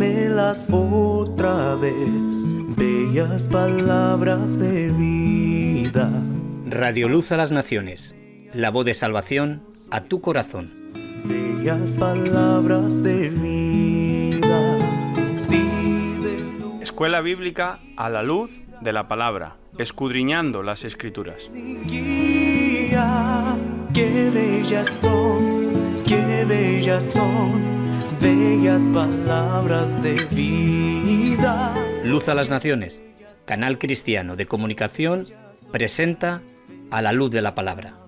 dímelas otra vez, bellas palabras de vida. Radio Luz a las Naciones, la voz de salvación a tu corazón. Bellas palabras de vida. Escuela Bíblica a la luz de la palabra, escudriñando las Escrituras. Guía, qué bellas son, bellas palabras de vida. Luz a las Naciones, canal cristiano de comunicación, presenta A la luz de la palabra.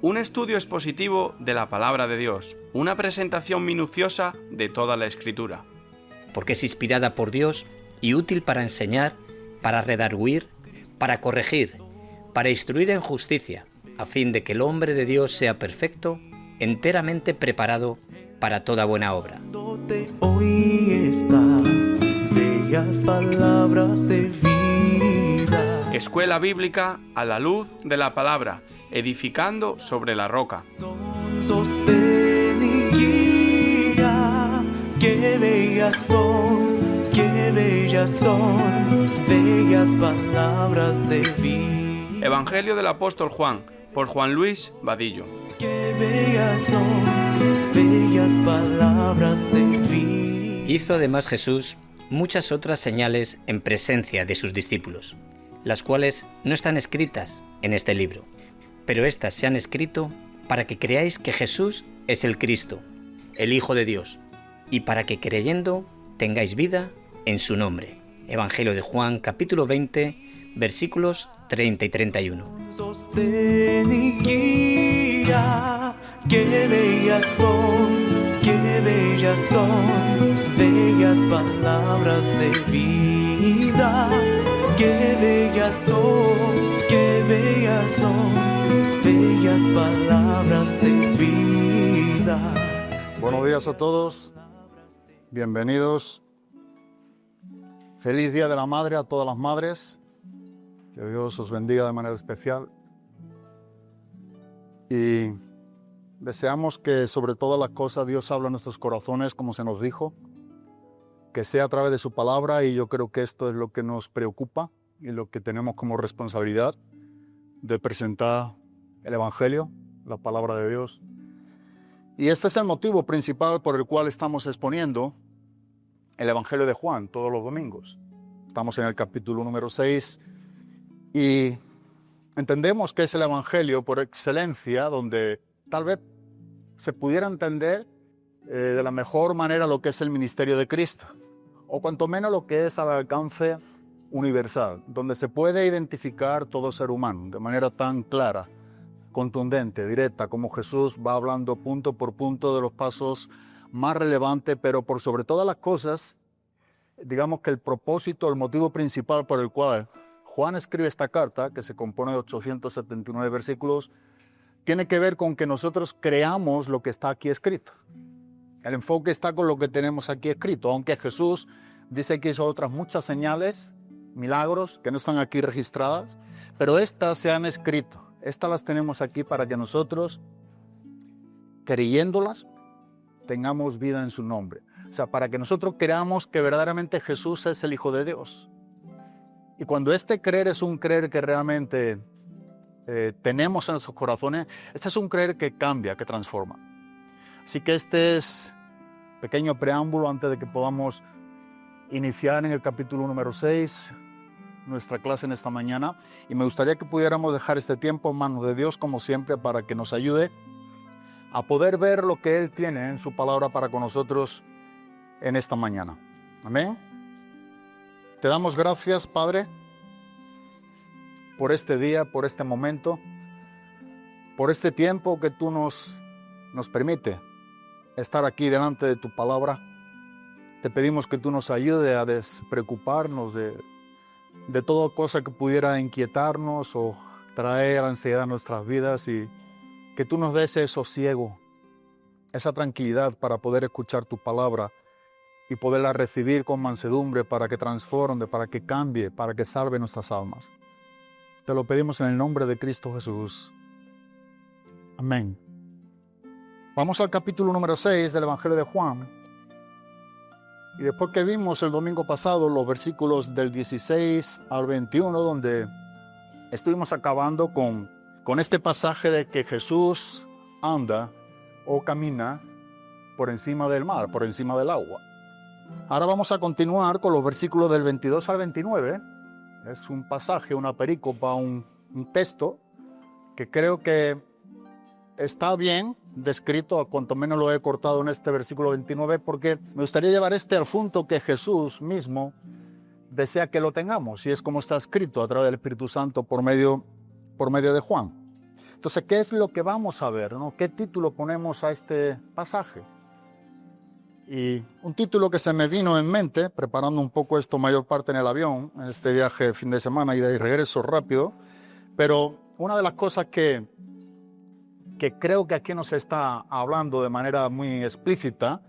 Un estudio expositivo de la palabra de Dios, una presentación minuciosa de toda la Escritura. Porque es inspirada por Dios y útil para enseñar, para redarguir, para corregir, para instruir en justicia, a fin de que el hombre de Dios sea perfecto, enteramente preparado para toda buena obra. Hoy está, bellas palabras de vida. Escuela Bíblica a la luz de la palabra, edificando sobre la roca. Sostén y guía, qué bellas son, bellas palabras de vida. Evangelio del apóstol Juan, por Juan Luis Vadillo. Qué bellas son, bellas palabras de vida. Hizo además Jesús muchas otras señales en presencia de sus discípulos, las cuales no están escritas en este libro, pero éstas se han escrito para que creáis que Jesús es el Cristo, el Hijo de Dios, y para que creyendo tengáis vida en su nombre. Evangelio de Juan, capítulo 20, versículos 30 y 31. Sostén y guía, qué bellas son, bellas palabras de vida. Qué bellas son, bellas palabras de vida. Buenos días a todos, bienvenidos. Feliz Día de la Madre a todas las madres. Que Dios os bendiga de manera especial. Y deseamos que sobre todas las cosas Dios hable en nuestros corazones, como se nos dijo, que sea a través de su palabra, y yo creo que esto es lo que nos preocupa y lo que tenemos como responsabilidad de presentar el Evangelio, la palabra de Dios. Y este es el motivo principal por el cual estamos exponiendo el Evangelio de Juan todos los domingos. Estamos en el capítulo número 6 y entendemos que es el Evangelio por excelencia donde tal vez se pudiera entender de la mejor manera lo que es el ministerio de Cristo, o cuanto menos lo que es al alcance universal, donde se puede identificar todo ser humano de manera tan clara, contundente, directa, como Jesús va hablando punto por punto de los pasos más relevantes, pero por sobre todas las cosas, digamos que el propósito, el motivo principal por el cual Juan escribe esta carta, que se compone de 879 versículos, tiene que ver con que nosotros creamos lo que está aquí escrito. El enfoque está con lo que tenemos aquí escrito, aunque Jesús dice que hizo otras muchas señales, milagros, que no están aquí registradas, pero estas se han escrito. Estas las tenemos aquí para que nosotros, creyéndolas, tengamos vida en su nombre. O sea, para que nosotros creamos que verdaderamente Jesús es el Hijo de Dios. Y cuando este creer es un creer que realmente tenemos en nuestros corazones, este es un creer que cambia, que transforma. Así que este es pequeño preámbulo antes de que podamos iniciar en el capítulo número 6, nuestra clase en esta mañana. Y me gustaría que pudiéramos dejar este tiempo en manos de Dios, como siempre, para que nos ayude a poder ver lo que Él tiene en su palabra para con nosotros en esta mañana. Amén. Te damos gracias, Padre, por este día, por este momento, por este tiempo que tú nos permite estar aquí delante de tu palabra. Te pedimos que tú nos ayudes a despreocuparnos de toda cosa que pudiera inquietarnos o traer ansiedad a nuestras vidas, y que tú nos des ese sosiego, esa tranquilidad para poder escuchar tu palabra y poderla recibir con mansedumbre para que transforme, para que cambie, para que salve nuestras almas. Te lo pedimos en el nombre de Cristo Jesús. Amén. Vamos al capítulo número 6 del Evangelio de Juan. Y después que vimos el domingo pasado los versículos del 16 al 21, donde estuvimos acabando con este pasaje de que Jesús anda o camina por encima del mar, por encima del agua. Ahora vamos a continuar con los versículos del 22 al 29. Es un pasaje, una perícopa, un texto que creo que está bien descrito, a cuanto menos lo he cortado en este versículo 29, porque me gustaría llevar al punto que Jesús mismo desea que lo tengamos, y es como está escrito a través del Espíritu Santo por medio de Juan. Entonces, ¿qué es lo que vamos a ver, no? ¿Qué título ponemos a este pasaje? Y un título que se me vino en mente, preparando un poco esto mayor parte en el avión, en este viaje de fin de semana y de regreso rápido, pero una de las cosas que creo que aquí nos está hablando de manera muy explícita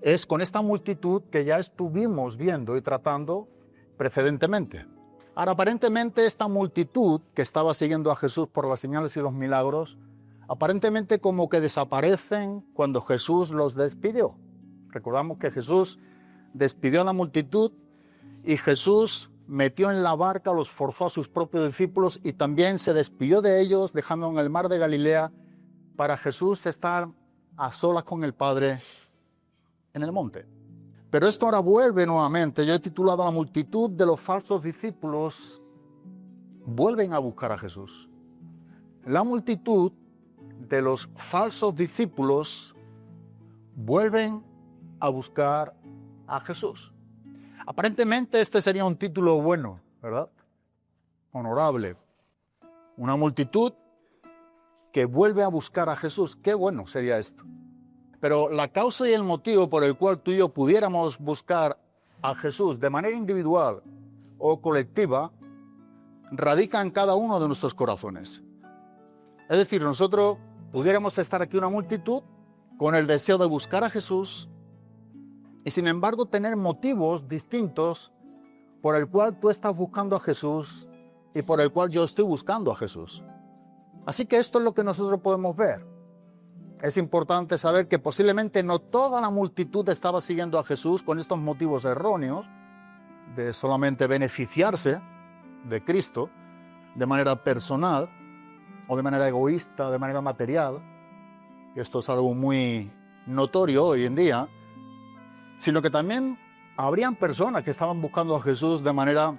es con esta multitud que ya estuvimos viendo y tratando precedentemente. Ahora, aparentemente esta multitud que estaba siguiendo a Jesús por las señales y los milagros, aparentemente como que desaparecen cuando Jesús los despidió. Recordamos que Jesús despidió a la multitud y Jesús metió en la barca, los forzó a sus propios discípulos y también se despidió de ellos, dejando en el mar de Galilea para Jesús estar a solas con el Padre en el monte. Pero esto ahora vuelve nuevamente. Yo he titulado a la multitud de los falsos discípulos vuelven a buscar a Jesús. La multitud de los falsos discípulos vuelven a buscar a Jesús. Aparentemente este sería un título bueno, ¿verdad? Honorable. Una multitud que vuelve a buscar a Jesús. Qué bueno sería esto. Pero la causa y el motivo por el cual tú y yo pudiéramos buscar a Jesús de manera individual o colectiva radica en cada uno de nuestros corazones. Es decir, nosotros pudiéramos estar aquí una multitud con el deseo de buscar a Jesús y sin embargo tener motivos distintos por el cual tú estás buscando a Jesús y por el cual yo estoy buscando a Jesús. Así que esto es lo que nosotros podemos ver. Es importante saber que posiblemente no toda la multitud estaba siguiendo a Jesús con estos motivos erróneos de solamente beneficiarse de Cristo de manera personal o de manera egoísta, de manera material. Esto es algo muy notorio hoy en día, sino que también habrían personas que estaban buscando a Jesús de manera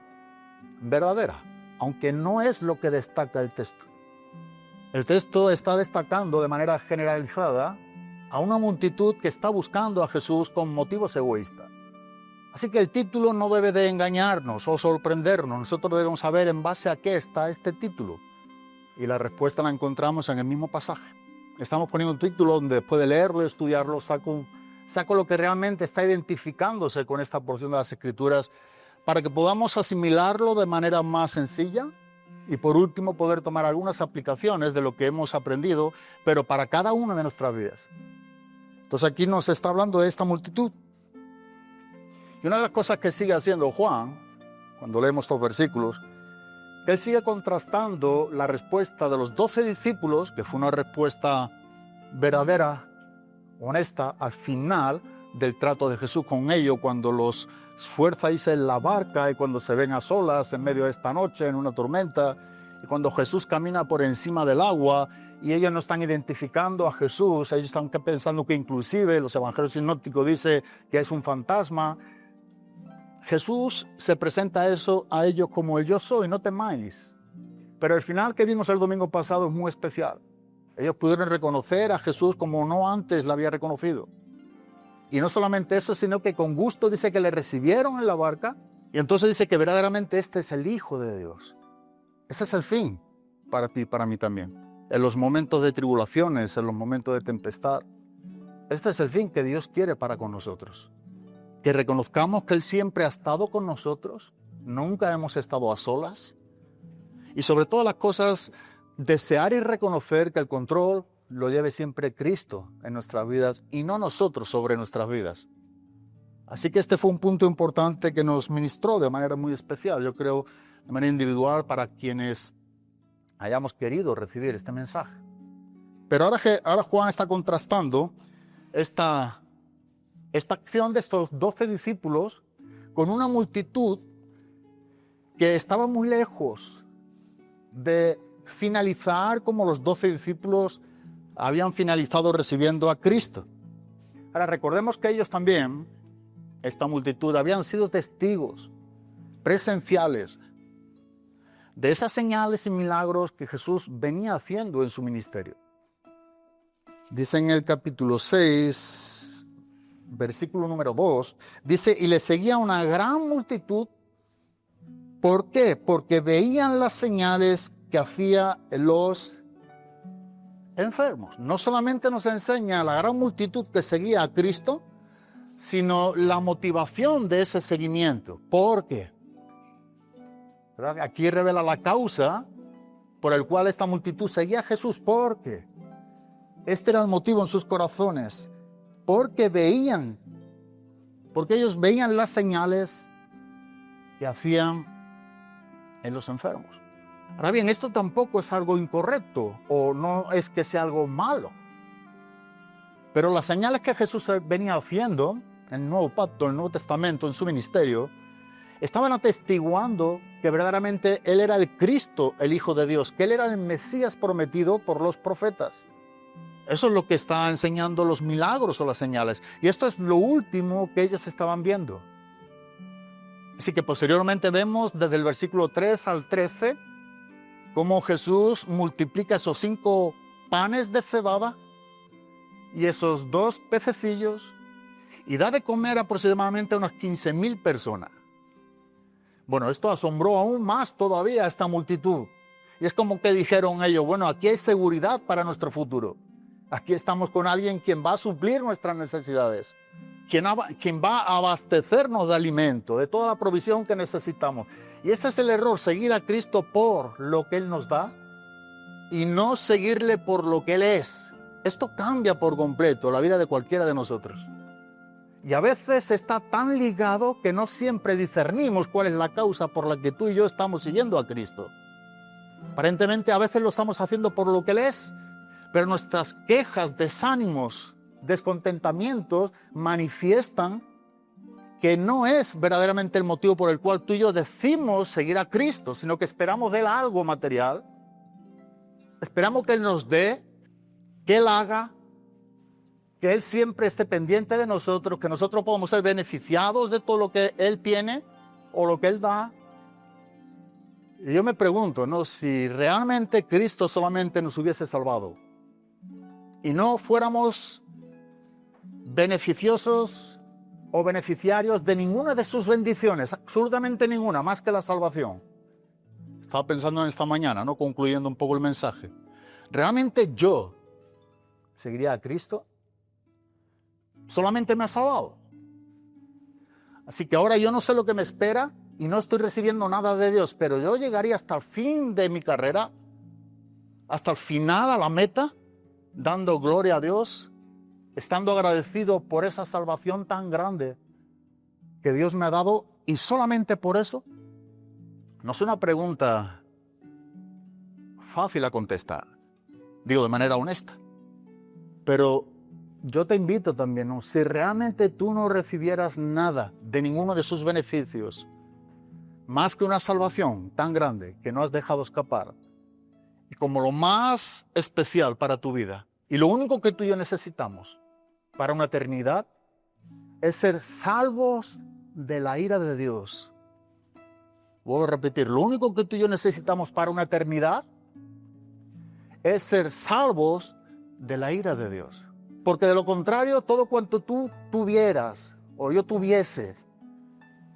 verdadera, aunque no es lo que destaca el texto. El texto está destacando de manera generalizada a una multitud que está buscando a Jesús con motivos egoístas. Así que el título no debe de engañarnos o sorprendernos. Nosotros debemos saber en base a qué está este título. Y la respuesta la encontramos en el mismo pasaje. Estamos poniendo un título donde después de leerlo y estudiarlo saco lo que realmente está identificándose con esta porción de las Escrituras para que podamos asimilarlo de manera más sencilla y por último poder tomar algunas aplicaciones de lo que hemos aprendido, pero para cada una de nuestras vidas. Entonces aquí nos está hablando de esta multitud. Y una de las cosas que sigue haciendo Juan, cuando leemos estos versículos, que él sigue contrastando la respuesta de los 12 discípulos, que fue una respuesta verdadera, honesta, al final del trato de Jesús con ellos, cuando los fuerza a irse en la barca y cuando se ven a solas en medio de esta noche, en una tormenta, y cuando Jesús camina por encima del agua y ellos no están identificando a Jesús, ellos están pensando que inclusive los evangelios sinópticos dicen que es un fantasma. Jesús se presenta a ellos como el yo soy, no temáis. Pero el final que vimos el domingo pasado es muy especial. Ellos pudieron reconocer a Jesús como no antes la había reconocido. Y no solamente eso, sino que con gusto dice que le recibieron en la barca y entonces dice que verdaderamente este es el Hijo de Dios. Ese es el fin para ti y para mí también. En los momentos de tribulaciones, en los momentos de tempestad, este es el fin que Dios quiere para con nosotros. Que reconozcamos que Él siempre ha estado con nosotros, nunca hemos estado a solas. Y sobre todas las cosas, desear y reconocer que el control lo lleve siempre Cristo en nuestras vidas y no nosotros sobre nuestras vidas. Así que este fue un punto importante que nos ministró de manera muy especial, yo creo, de manera individual para quienes hayamos querido recibir este mensaje. Pero ahora Juan está contrastando esta esta acción de estos 12 discípulos con una multitud que estaba muy lejos de finalizar como los 12 discípulos habían finalizado recibiendo a Cristo. Ahora recordemos que ellos también, esta multitud, habían sido testigos presenciales de esas señales y milagros que Jesús venía haciendo en su ministerio. Dice en el capítulo 6, versículo número 2, dice, y le seguía una gran multitud. ¿Por qué? Porque veían las señales que hacía los enfermos. No solamente nos enseña la gran multitud que seguía a Cristo, sino la motivación de ese seguimiento. ¿Por qué? ¿Verdad? Aquí revela la causa por el cual esta multitud seguía a Jesús. ¿Por qué? Este era el motivo en sus corazones. Porque ellos veían las señales que hacían en los enfermos. Ahora bien, esto tampoco es algo incorrecto o no es que sea algo malo. Pero las señales que Jesús venía haciendo en el Nuevo Pacto, en el Nuevo Testamento, en su ministerio, estaban atestiguando que verdaderamente Él era el Cristo, el Hijo de Dios, que Él era el Mesías prometido por los profetas. Eso es lo que está enseñando los milagros o las señales. Y esto es lo último que ellos estaban viendo. Así que posteriormente vemos desde el versículo 3 al 13 cómo Jesús multiplica esos 5 panes de cebada y esos 2 pececillos y da de comer aproximadamente a unas 15,000 personas. Bueno, esto asombró aún más todavía a esta multitud. Y es como que dijeron ellos, bueno, aquí hay seguridad para nuestro futuro. Aquí estamos con alguien quien va a suplir nuestras necesidades, quien va a abastecernos de alimento, de toda la provisión que necesitamos. Y ese es el error, seguir a Cristo por lo que Él nos da y no seguirle por lo que Él es. Esto cambia por completo la vida de cualquiera de nosotros. Y a veces está tan ligado que no siempre discernimos cuál es la causa por la que tú y yo estamos siguiendo a Cristo. Aparentemente a veces lo estamos haciendo por lo que Él es, pero nuestras quejas, desánimos, descontentamientos manifiestan que no es verdaderamente el motivo por el cual tú y yo decimos seguir a Cristo, sino que esperamos de Él algo material. Esperamos que Él nos dé, que Él haga, que Él siempre esté pendiente de nosotros, que nosotros podamos ser beneficiados de todo lo que Él tiene o lo que Él da. Y yo me pregunto, ¿no? Si realmente Cristo solamente nos hubiese salvado y no fuéramos beneficiosos o beneficiarios de ninguna de sus bendiciones, absolutamente ninguna, más que la salvación. Estaba pensando en esta mañana, ¿no? Concluyendo un poco el mensaje. ¿Realmente yo seguiría a Cristo? Solamente me ha salvado. Así que ahora yo no sé lo que me espera y no estoy recibiendo nada de Dios, pero yo llegaría hasta el fin de mi carrera, hasta el final, a la meta, dando gloria a Dios, estando agradecido por esa salvación tan grande que Dios me ha dado, y solamente por eso. No es una pregunta fácil a contestar, digo de manera honesta, pero yo te invito también, ¿no? Si realmente tú no recibieras nada de ninguno de sus beneficios, más que una salvación tan grande que no has dejado escapar, y como lo más especial para tu vida, y lo único que tú y yo necesitamos para una eternidad, es ser salvos de la ira de Dios. Vuelvo a repetir, lo único que tú y yo necesitamos para una eternidad es ser salvos de la ira de Dios. Porque de lo contrario, todo cuanto tú tuvieras o yo tuviese,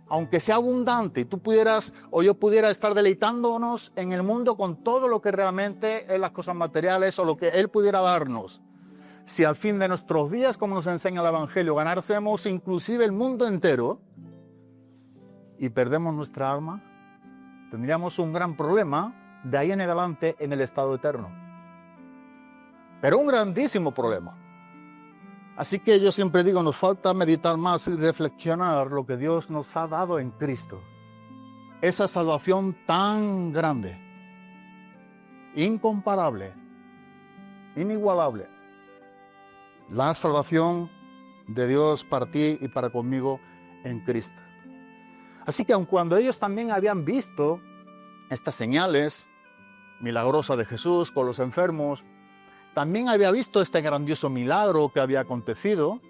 aunque sea abundante, y tú pudieras o yo pudiera estar deleitándonos en el mundo con todo lo que realmente es las cosas materiales o lo que Él pudiera darnos, si al fin de nuestros días, como nos enseña el Evangelio, ganásemos inclusive el mundo entero y perdemos nuestra alma, tendríamos un gran problema de ahí en adelante en el estado eterno. Pero un grandísimo problema. Así que yo siempre digo, nos falta meditar más y reflexionar lo que Dios nos ha dado en Cristo. Esa salvación tan grande, incomparable, inigualable. La salvación de Dios para ti y para conmigo en Cristo. Así que aun cuando ellos también habían visto estas señales milagrosas de Jesús con los enfermos, también había visto este grandioso milagro que había acontecido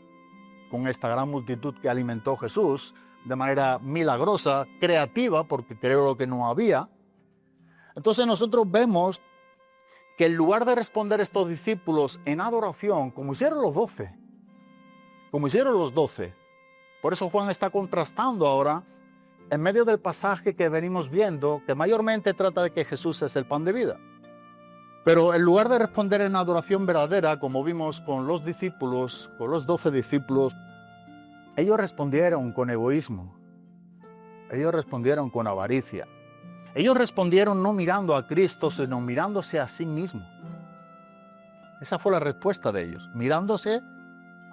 con esta gran multitud que alimentó Jesús de manera milagrosa, creativa, porque creo que no había. Entonces nosotros vemos que en lugar de responder a estos discípulos en adoración, como hicieron los 12, por eso Juan está contrastando ahora en medio del pasaje que venimos viendo, que mayormente trata de que Jesús es el pan de vida. Pero en lugar de responder en adoración verdadera, como vimos con los discípulos, con los 12 discípulos, ellos respondieron con egoísmo, ellos respondieron con avaricia, ellos respondieron no mirando a Cristo, sino mirándose a sí mismos. Esa fue la respuesta de ellos, mirándose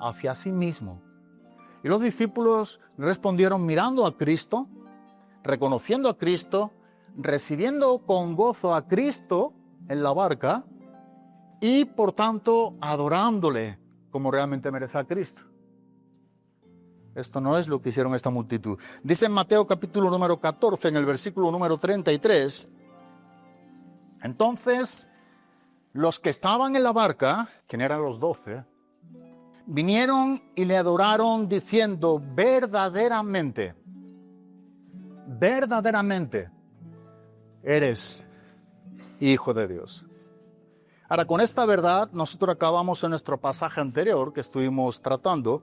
hacia sí mismo. Y los discípulos respondieron mirando a Cristo, reconociendo a Cristo, recibiendo con gozo a Cristo en la barca y por tanto adorándole como realmente merece a Cristo. Esto no es lo que hicieron esta multitud. Dice en Mateo capítulo número 14, en el versículo número 33, entonces los que estaban en la barca, quien eran los 12, vinieron y le adoraron diciendo verdaderamente eres Hijo de Dios. Ahora, con esta verdad, nosotros acabamos en nuestro pasaje anterior que estuvimos tratando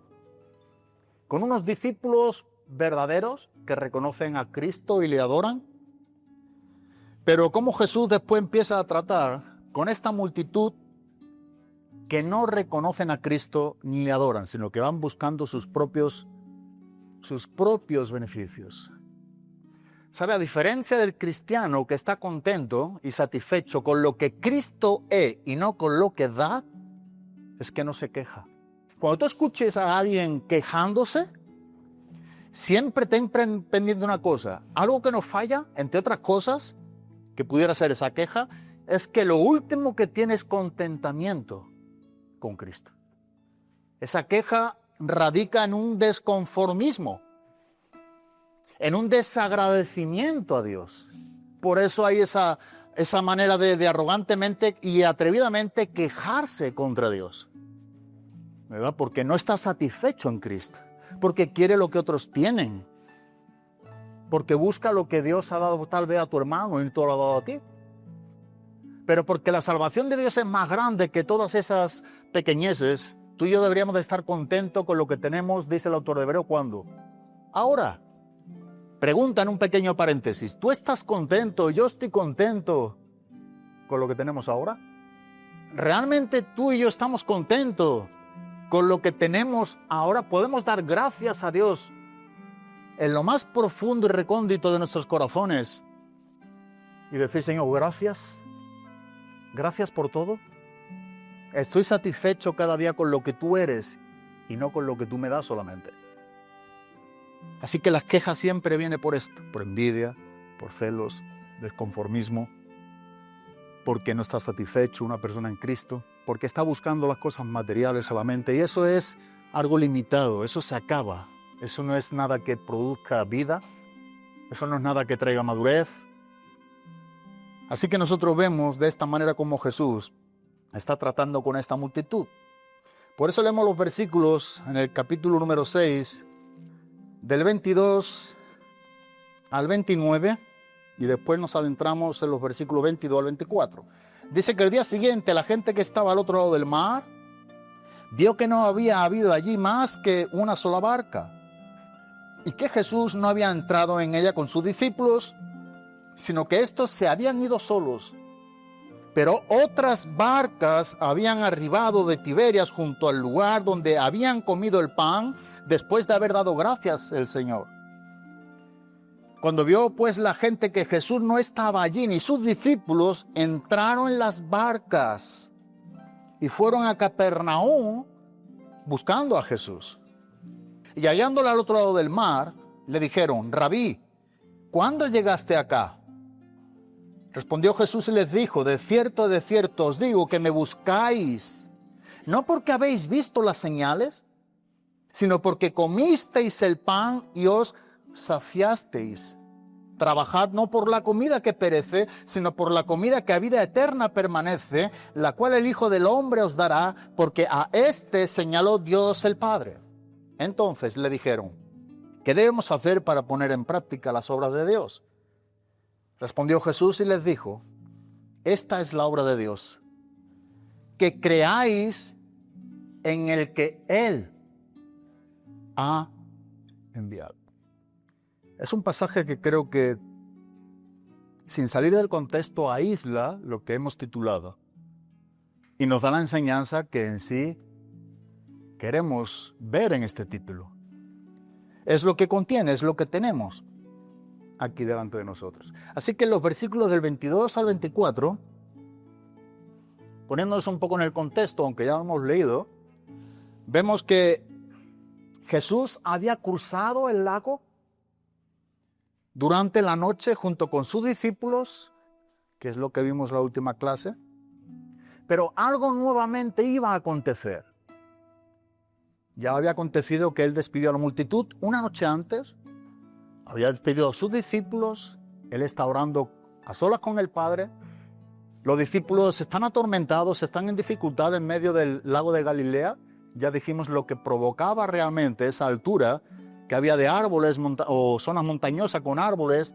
con unos discípulos verdaderos que reconocen a Cristo y le adoran. Pero como Jesús después empieza a tratar con esta multitud que no reconocen a Cristo ni le adoran, sino que van buscando sus propios beneficios. ¿Sabe? A diferencia del cristiano que está contento y satisfecho con lo que Cristo es y no con lo que da, es que no se queja. Cuando tú escuches a alguien quejándose, siempre ten pendiente una cosa. Algo que nos falla, entre otras cosas, que pudiera ser esa queja, es que lo último que tiene es contentamiento con Cristo. Esa queja radica en un desconformismo, en un desagradecimiento a Dios. Por eso hay esa manera de arrogantemente y atrevidamente quejarse contra Dios, ¿verdad? Porque no está satisfecho en Cristo, porque quiere lo que otros tienen, porque busca lo que Dios ha dado tal vez a tu hermano y todo lo ha dado a ti. Pero porque la salvación de Dios es más grande que todas esas pequeñeces, tú y yo deberíamos de estar contentos con lo que tenemos, dice el autor de Hebreo, ¿cuándo? Ahora. Pregunta en un pequeño paréntesis, ¿tú estás contento? Yo estoy contento con lo que tenemos ahora. ¿Realmente tú y yo estamos contentos con lo que tenemos ahora? ¿Podemos dar gracias a Dios en lo más profundo y recóndito de nuestros corazones y decir, Señor, gracias por todo? Estoy satisfecho cada día con lo que tú eres y no con lo que tú me das solamente. Así que las quejas siempre vienen por esto, por envidia, por celos, desconformismo, porque no está satisfecho una persona en Cristo, porque está buscando las cosas materiales solamente, y eso es algo limitado, eso se acaba, eso no es nada que produzca vida, eso no es nada que traiga madurez. Así que nosotros vemos de esta manera como Jesús está tratando con esta multitud. Por eso leemos los versículos en el capítulo número 6, del 22 al 29, y después nos adentramos en los versículos 22 al 24. Dice que el día siguiente la gente que estaba al otro lado del mar vio que no había habido allí más que una sola barca y que Jesús no había entrado en ella con sus discípulos, sino que estos se habían ido solos. Pero otras barcas habían arribado de Tiberias junto al lugar donde habían comido el pan después de haber dado gracias el Señor. Cuando vio pues la gente que Jesús no estaba allí ni sus discípulos, entraron en las barcas y fueron a Capernaum buscando a Jesús. Y hallándolo al otro lado del mar, le dijeron, Rabí, ¿cuándo llegaste acá? Respondió Jesús y les dijo, de cierto os digo que me buscáis, no porque habéis visto las señales, sino porque comisteis el pan y os saciasteis. Trabajad no por la comida que perece, sino por la comida que a vida eterna permanece, la cual el Hijo del Hombre os dará, porque a éste señaló Dios el Padre. Entonces le dijeron, ¿qué debemos hacer para poner en práctica las obras de Dios? Respondió Jesús y les dijo, esta es la obra de Dios, que creáis en el que Él ha enviado. Es un pasaje que creo que, sin salir del contexto, aísla lo que hemos titulado y nos da la enseñanza que en sí queremos ver en este título. Es lo que contiene, es lo que tenemos aquí delante de nosotros. Así que en los versículos del 22 al 24, poniéndonos un poco en el contexto, aunque ya lo hemos leído, vemos que Jesús había cruzado el lago durante la noche junto con sus discípulos, que es lo que vimos en la última clase, pero algo nuevamente iba a acontecer. Ya había acontecido que Él despidió a la multitud una noche antes, había despedido a sus discípulos, Él está orando a solas con el Padre, los discípulos están atormentados, están en dificultad en medio del lago de Galilea. Ya dijimos lo que provocaba realmente esa altura, que había de árboles o zonas montañosas con árboles,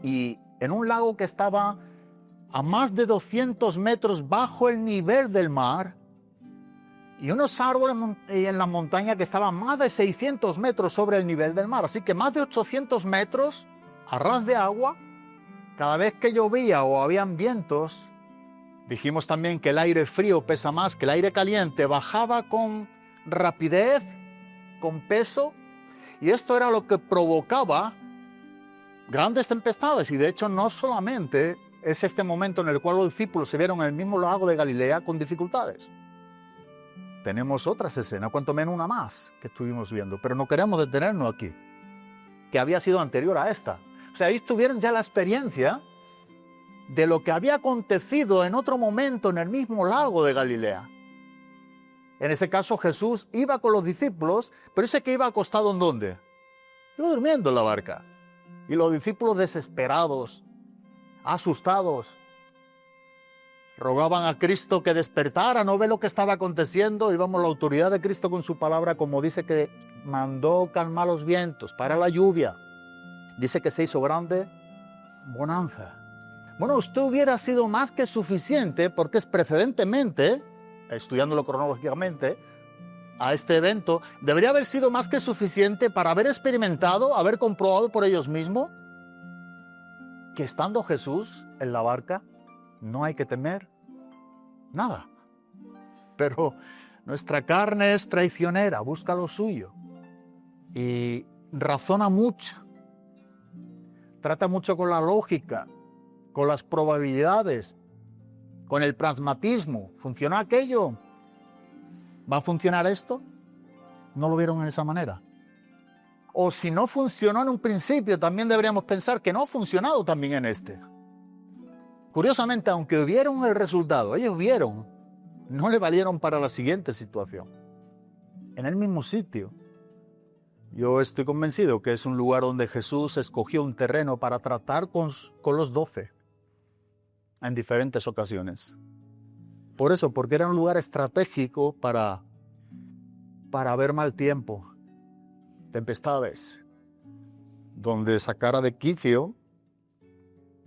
y en un lago que estaba a más de 200 metros bajo el nivel del mar, y unos árboles en la montaña que estaban más de 600 metros sobre el nivel del mar, así que más de 800 metros a ras de agua. Cada vez que llovía o habían vientos, dijimos también que el aire frío pesa más que el aire caliente, bajaba con rapidez, con peso, y esto era lo que provocaba grandes tempestades. Y de hecho no solamente es este momento en el cual los discípulos se vieron en el mismo lago de Galilea con dificultades. Tenemos otras escenas, cuanto menos una más que estuvimos viendo, pero no queremos detenernos aquí, que había sido anterior a esta. O sea, ahí tuvieron ya la experiencia de lo que había acontecido en otro momento en el mismo lago de Galilea. En ese caso Jesús iba con los discípulos, pero ese que iba acostado ¿en dónde? Iba durmiendo en la barca. Y los discípulos desesperados, asustados, rogaban a Cristo que despertara, no ve lo que estaba aconteciendo, y vamos, la autoridad de Cristo con su palabra, como dice que mandó calmar los vientos, para la lluvia. Dice que se hizo grande bonanza. Bueno, usted hubiera sido más que suficiente, porque es precedentemente, estudiándolo cronológicamente, a este evento, debería haber sido más que suficiente para haber experimentado, haber comprobado por ellos mismos, que estando Jesús en la barca, no hay que temer nada. Pero nuestra carne es traicionera, busca lo suyo y razona mucho, trata mucho con la lógica, con las probabilidades, con el pragmatismo. ¿Funciona aquello? ¿Va a funcionar esto? No lo vieron en esa manera. O si no funcionó en un principio, también deberíamos pensar que no ha funcionado también en este. Curiosamente, aunque vieron el resultado, ellos vieron, no le valieron para la siguiente situación. En el mismo sitio. Yo estoy convencido que es un lugar donde Jesús escogió un terreno para tratar con los 12 en diferentes ocasiones. Por eso, porque era un lugar estratégico para ver mal tiempo, tempestades, donde sacara de quicio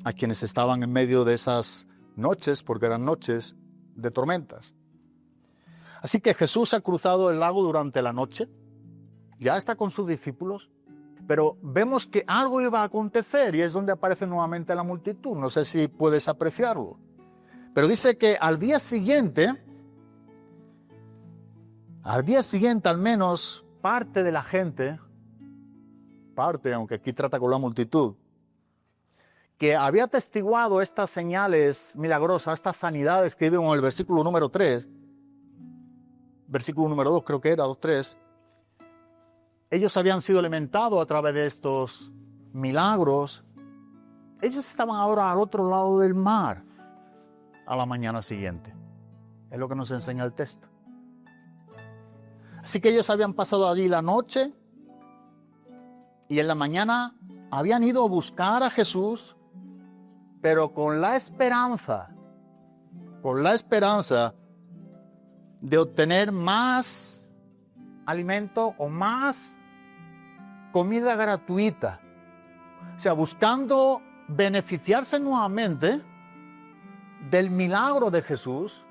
a quienes estaban en medio de esas noches, porque eran noches de tormentas. Así que Jesús ha cruzado el lago durante la noche, ya está con sus discípulos, pero vemos que algo iba a acontecer y es donde aparece nuevamente la multitud. No sé si puedes apreciarlo. Pero dice que al día siguiente al menos parte de la gente, aunque aquí trata con la multitud, que había atestiguado estas señales milagrosas, estas sanidades que vimos en el versículo número 3, versículo número 2 creo que era, 2-3, ellos habían sido alimentados a través de estos milagros. Ellos estaban ahora al otro lado del mar a la mañana siguiente. Es lo que nos enseña el texto. Así que ellos habían pasado allí la noche y en la mañana habían ido a buscar a Jesús, pero con la esperanza de obtener más alimento o más comida gratuita. O sea, buscando beneficiarse nuevamente del milagro de Jesús,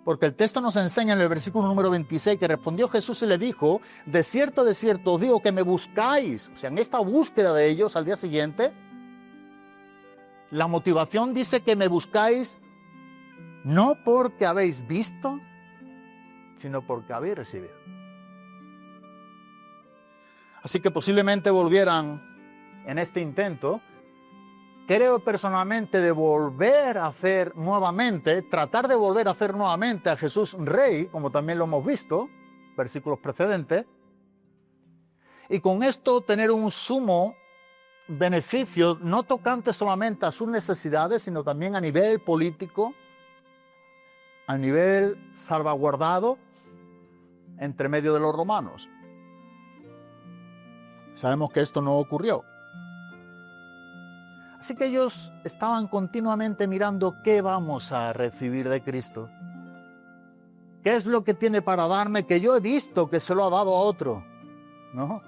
porque el texto nos enseña en el versículo número 26 que respondió Jesús y le dijo: de cierto os digo que me buscáis. O sea, en esta búsqueda de ellos al día siguiente, la motivación dice que me buscáis no porque habéis visto, sino porque habéis recibido. Así que posiblemente volvieran en este intento. Creo personalmente de volver a hacer nuevamente, tratar de volver a hacer nuevamente a Jesús Rey, como también lo hemos visto, versículos precedentes, y con esto tener un sumo beneficio, no tocante solamente a sus necesidades, sino también a nivel político, a nivel salvaguardado entre medio de los romanos. Sabemos que esto no ocurrió. Así que ellos estaban continuamente mirando qué vamos a recibir de Cristo. ¿Qué es lo que tiene para darme que yo he visto que se lo ha dado a otro? ¿No?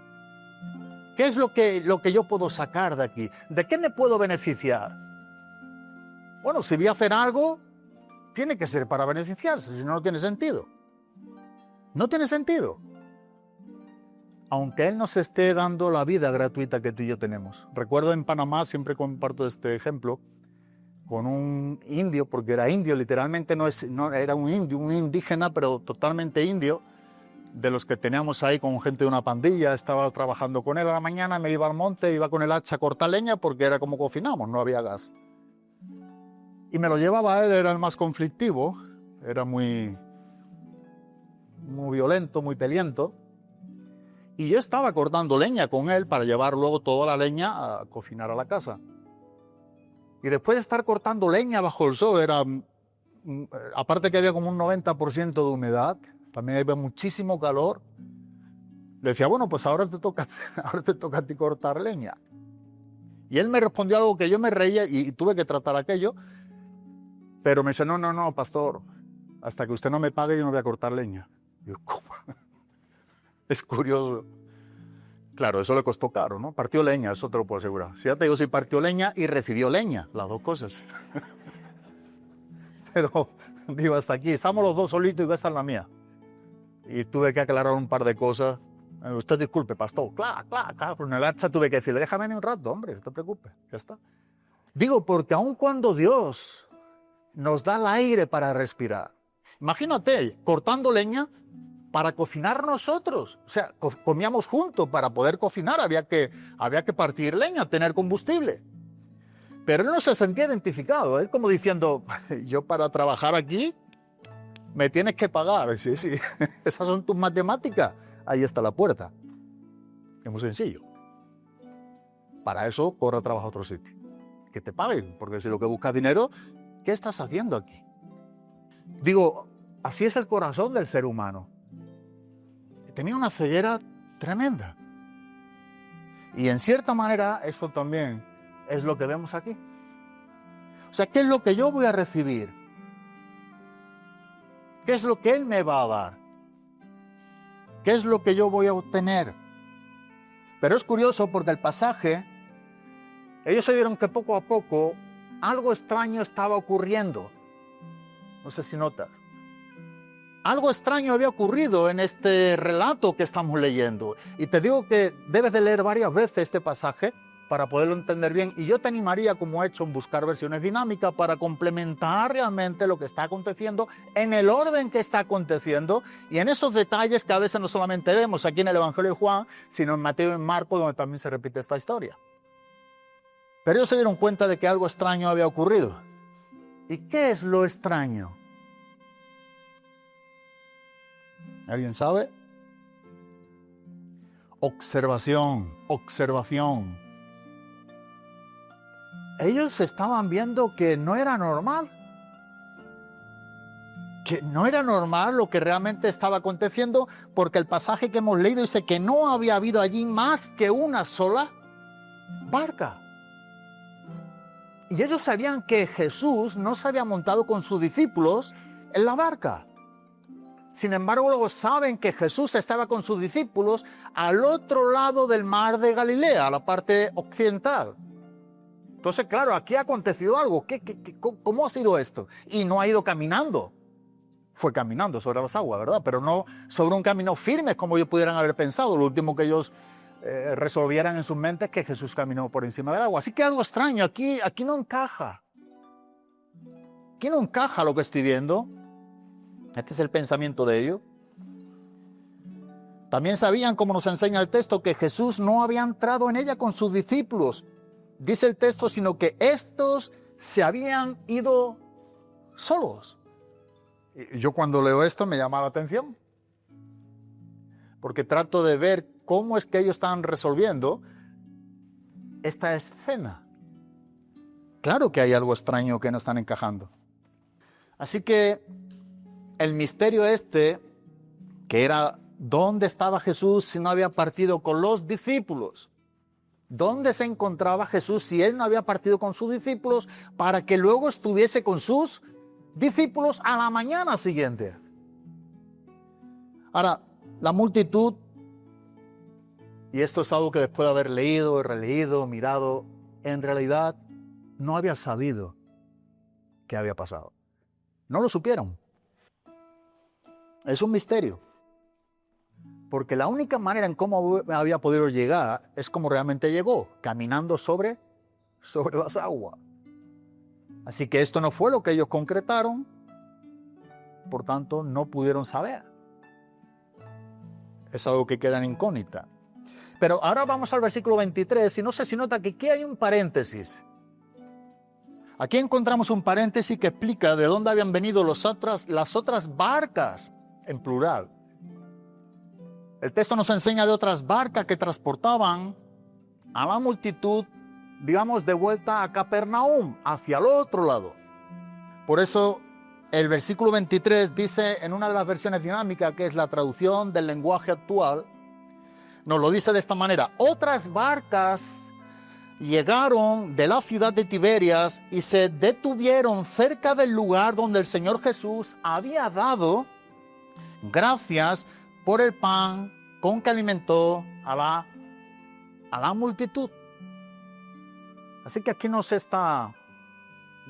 ¿Qué es lo que yo puedo sacar de aquí? ¿De qué me puedo beneficiar? Bueno, si voy a hacer algo, tiene que ser para beneficiarse, si no, no tiene sentido. No tiene sentido. Aunque Él nos esté dando la vida gratuita que tú y yo tenemos. Recuerdo en Panamá, siempre comparto este ejemplo, con un indio, porque era indio, literalmente no era un indio, un indígena, pero totalmente indio, de los que teníamos ahí con gente de una pandilla. Estaba trabajando con él a la mañana, me iba al monte, iba con el hacha a cortar leña, porque era como cocinamos, no había gas. Y me lo llevaba a él, era el más conflictivo, era muy violento, muy peliento. Y yo estaba cortando leña con él para llevar luego toda la leña a cocinar a la casa. Y después de estar cortando leña bajo el sol, aparte que había como un 90% de humedad, también había muchísimo calor, le decía, bueno, pues ahora te toca a ti cortar leña. Y él me respondió algo que yo me reía y tuve que tratar aquello, pero me dice, no, pastor, hasta que usted no me pague yo no voy a cortar leña. Y yo, ¿cómo? Es curioso. Claro, eso le costó caro, ¿no? Partió leña, eso te lo puedo asegurar. Si ya te digo, si partió leña y recibió leña, las dos cosas. Pero digo, hasta aquí, estamos los dos solitos y esta es la mía. Y tuve que aclarar un par de cosas. Usted disculpe, pastor. Claro. Con el hacha tuve que decirle, déjame un rato, hombre, no te preocupes, ya está. Digo, porque aun cuando Dios nos da el aire para respirar, imagínate, cortando leña para cocinar nosotros. O sea, comíamos juntos para poder cocinar, había que partir leña, tener combustible. Pero él no se sentía identificado, él como diciendo, yo para trabajar aquí me tienes que pagar. Sí, esas son tus matemáticas, ahí está la puerta. Es muy sencillo. Para eso corre a trabajar a otro sitio. Que te paguen, porque si lo que buscas dinero, ¿qué estás haciendo aquí? Digo, así es el corazón del ser humano. Tenía una ceguera tremenda. Y en cierta manera eso también es lo que vemos aquí. O sea, ¿qué es lo que yo voy a recibir? ¿Qué es lo que Él me va a dar? ¿Qué es lo que yo voy a obtener? Pero es curioso porque el pasaje, ellos se dieron que poco a poco algo extraño estaba ocurriendo. No sé si notas. Algo extraño había ocurrido en este relato que estamos leyendo. Y te digo que debes de leer varias veces este pasaje para poderlo entender bien. Y yo te animaría, como he hecho, en buscar versiones dinámicas para complementar realmente lo que está aconteciendo en el orden que está aconteciendo y en esos detalles que a veces no solamente vemos aquí en el Evangelio de Juan, sino en Mateo y en Marcos, donde también se repite esta historia. Pero ellos se dieron cuenta de que algo extraño había ocurrido. ¿Y qué es lo extraño? ¿Alguien sabe? Observación. Ellos estaban viendo que no era normal, que no era normal lo que realmente estaba aconteciendo, porque el pasaje que hemos leído dice que no había habido allí más que una sola barca. Y ellos sabían que Jesús no se había montado con sus discípulos en la barca. Sin embargo, luego saben que Jesús estaba con sus discípulos al otro lado del mar de Galilea, a la parte occidental. Entonces, claro, aquí ha acontecido algo. ¿Cómo ha sido esto? Y no ha ido caminando. Fue caminando sobre las aguas, ¿verdad? Pero no sobre un camino firme como ellos pudieran haber pensado. Lo último que ellos resolvieran en sus mentes es que Jesús caminó por encima del agua. Así que algo extraño, aquí no encaja. Aquí no encaja lo que estoy viendo. Este es el pensamiento de ellos. También sabían, como nos enseña el texto, que Jesús no había entrado en ella con sus discípulos. Dice el texto, sino que estos se habían ido solos. Y yo cuando leo esto me llama la atención, porque trato de ver cómo es que ellos están resolviendo esta escena. Claro que hay algo extraño que no están encajando. Así que el misterio que era dónde estaba Jesús si no había partido con los discípulos. ¿Dónde se encontraba Jesús si él no había partido con sus discípulos para que luego estuviese con sus discípulos a la mañana siguiente? Ahora, la multitud, y esto es algo que después de haber leído, releído, mirado, en realidad no había sabido qué había pasado. No lo supieron. Es un misterio. Porque la única manera en cómo había podido llegar es como realmente llegó, caminando sobre las aguas. Así que esto no fue lo que ellos concretaron, por tanto no pudieron saber. Es algo que queda en incógnita. Pero ahora vamos al versículo 23 y no sé si nota que aquí hay un paréntesis. Aquí encontramos un paréntesis que explica de dónde habían venido las otras barcas, en plural. El texto nos enseña de otras barcas que transportaban a la multitud, digamos, de vuelta a Capernaum, hacia el otro lado. Por eso el versículo 23 dice, en una de las versiones dinámicas, que es la traducción del lenguaje actual, nos lo dice de esta manera: otras barcas llegaron de la ciudad de Tiberias y se detuvieron cerca del lugar donde el Señor Jesús había dado gracias por el pan con que alimentó a la multitud. Así que aquí nos está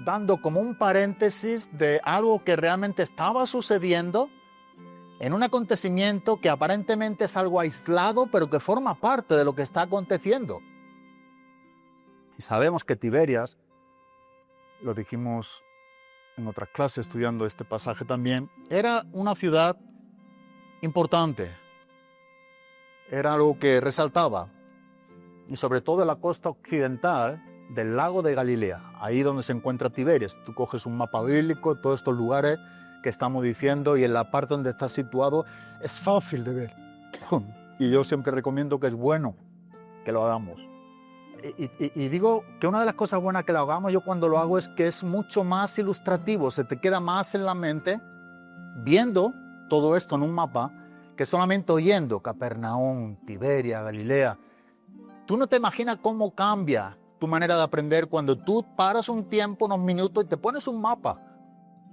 dando como un paréntesis de algo que realmente estaba sucediendo en un acontecimiento que aparentemente es algo aislado, pero que forma parte de lo que está aconteciendo. Y sabemos que Tiberias, lo dijimos en otras clases estudiando este pasaje también, era una ciudad importante, era algo que resaltaba, y sobre todo en la costa occidental del lago de Galilea, ahí donde se encuentra Tiberias. Tú coges un mapa bíblico, todos estos lugares que estamos diciendo, y en la parte donde está situado es fácil de ver. Y yo siempre recomiendo que es bueno que lo hagamos. Y digo que una de las cosas buenas que lo hagamos, yo cuando lo hago, es que es mucho más ilustrativo, se te queda más en la mente viendo todo esto en un mapa que solamente oyendo Capernaum, Tiberias, Galilea. Tú no te imaginas cómo cambia tu manera de aprender cuando tú paras un tiempo, unos minutos, y te pones un mapa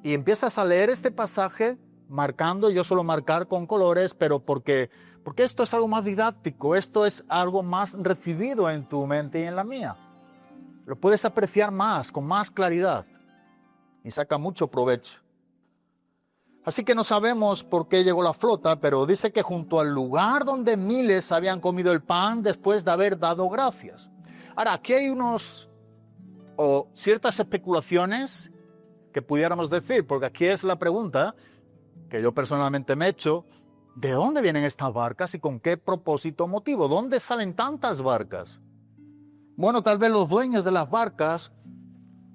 y empiezas a leer este pasaje marcando. Yo suelo marcar con colores, pero porque esto es algo más didáctico, esto es algo más recibido en tu mente y en la mía. Lo puedes apreciar más, con más claridad, y saca mucho provecho. Así que no sabemos por qué llegó la flota, pero dice que junto al lugar donde miles habían comido el pan después de haber dado gracias. Ahora, aquí hay ciertas especulaciones que pudiéramos decir, porque aquí es la pregunta que yo personalmente me he hecho: ¿de dónde vienen estas barcas y con qué propósito o motivo? ¿Dónde salen tantas barcas? Bueno, tal vez los dueños de las barcas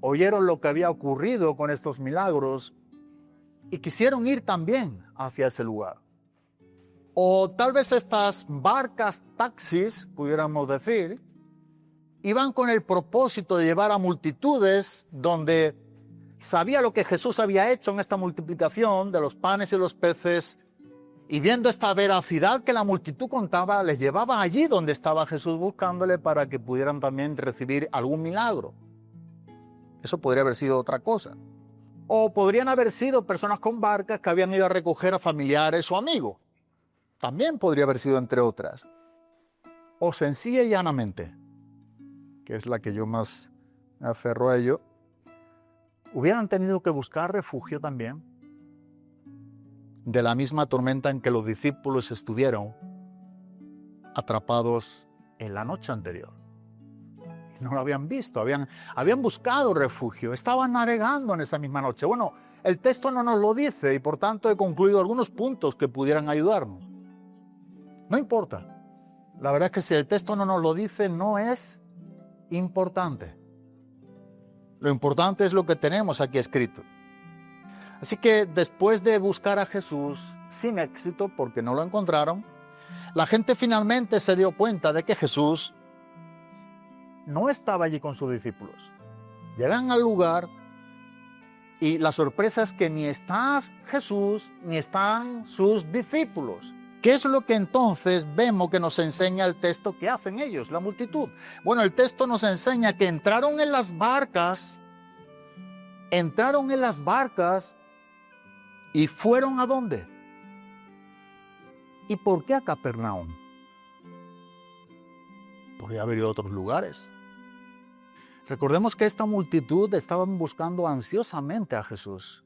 oyeron lo que había ocurrido con estos milagros y quisieron ir también hacia ese lugar. O tal vez estas barcas taxis, pudiéramos decir, iban con el propósito de llevar a multitudes donde sabía lo que Jesús había hecho en esta multiplicación de los panes y los peces, y viendo esta veracidad que la multitud contaba, les llevaba allí donde estaba Jesús buscándole para que pudieran también recibir algún milagro. Eso podría haber sido otra cosa. O podrían haber sido personas con barcas que habían ido a recoger a familiares o amigos. También podría haber sido entre otras. O sencilla y llanamente, que es la que yo más me aferro a ello, hubieran tenido que buscar refugio también de la misma tormenta en que los discípulos estuvieron atrapados en la noche anterior. Y no lo habían visto, habían buscado refugio, estaban navegando en esa misma noche. Bueno, el texto no nos lo dice y por tanto he concluido algunos puntos que pudieran ayudarnos. No importa. La verdad es que si el texto no nos lo dice, no es importante. Lo importante es lo que tenemos aquí escrito. Así que después de buscar a Jesús sin éxito, porque no lo encontraron, la gente finalmente se dio cuenta de que Jesús no estaba allí con sus discípulos. Llegan al lugar y la sorpresa es que ni está Jesús ni están sus discípulos. ¿Qué es lo que entonces vemos que nos enseña el texto que hacen ellos, la multitud? Bueno, el texto nos enseña que entraron en las barcas y fueron ¿a dónde? ¿Y por qué a Capernaum? Podría haber ido a otros lugares. Recordemos que esta multitud estaban buscando ansiosamente a Jesús.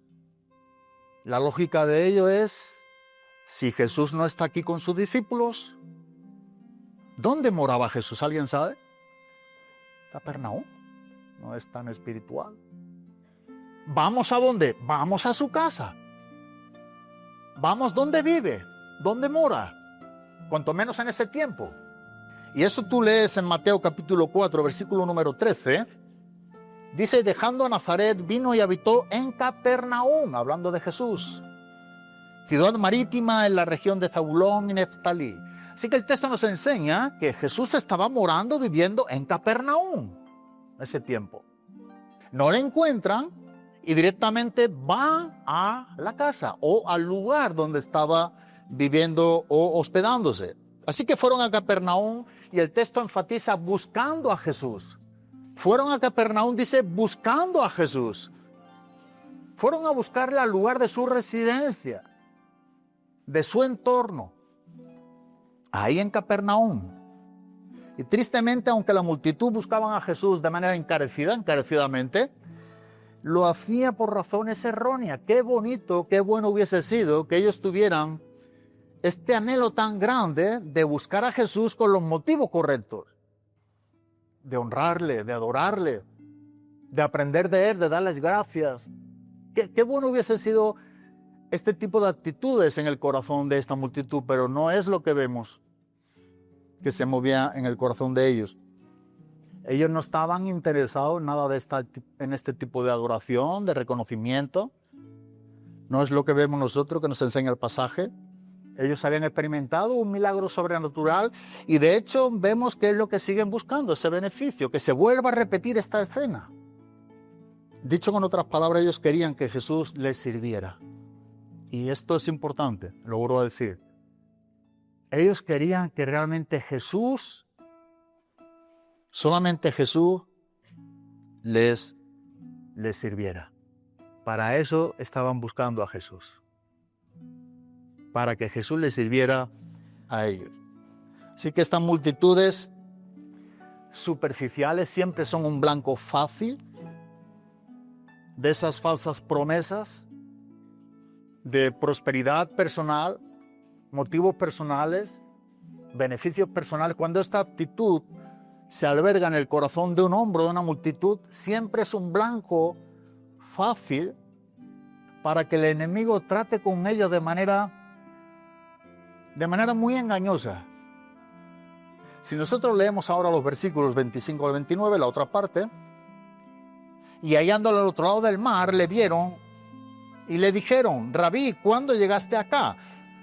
La lógica de ello es, si Jesús no está aquí con sus discípulos, ¿dónde moraba Jesús? ¿Alguien sabe? Capernaum. No es tan espiritual. ¿Vamos a dónde? Vamos a su casa. Vamos donde vive, donde mora, cuanto menos en ese tiempo. Y esto tú lees en Mateo capítulo 4, versículo número 13. Dice, dejando a Nazaret, vino y habitó en Capernaum, hablando de Jesús, ciudad marítima en la región de Zabulón y Neftalí. Así que el texto nos enseña que Jesús estaba morando, viviendo en Capernaum en ese tiempo. No le encuentran y directamente va a la casa o al lugar donde estaba viviendo o hospedándose. Así que fueron a Capernaum y el texto enfatiza buscando a Jesús. Fueron a Capernaum, dice, buscando a Jesús. Fueron a buscarle al lugar de su residencia, de su entorno, ahí en Capernaum. Y tristemente, aunque la multitud buscaban a Jesús de manera encarecidamente, lo hacía por razones erróneas. Qué bonito, qué bueno hubiese sido que ellos tuvieran este anhelo tan grande de buscar a Jesús con los motivos correctos, de honrarle, de adorarle, de aprender de él, de darles gracias. Qué bueno hubiese sido este tipo de actitudes en el corazón de esta multitud, pero no es lo que vemos que se movía en el corazón de ellos. Ellos no estaban interesados en nada en este tipo de adoración, de reconocimiento. No es lo que vemos nosotros, que nos enseña el pasaje. Ellos habían experimentado un milagro sobrenatural y de hecho vemos que es lo que siguen buscando, ese beneficio, que se vuelva a repetir esta escena. Dicho con otras palabras, ellos querían que Jesús les sirviera. Y esto es importante, lo vuelvo a decir. Ellos querían que realmente solamente Jesús les sirviera. Para eso estaban buscando a Jesús. Para que Jesús les sirviera a ellos. Así que estas multitudes superficiales siempre son un blanco fácil de esas falsas promesas de prosperidad personal, motivos personales, beneficios personales. Cuando esta actitud se alberga en el corazón de un hombre o de una multitud, siempre es un blanco fácil para que el enemigo trate con ellos de manera muy engañosa. Si nosotros leemos ahora los versículos 25 al 29, la otra parte, y hallándolo al otro lado del mar, le vieron y le dijeron, Rabí, ¿cuándo llegaste acá?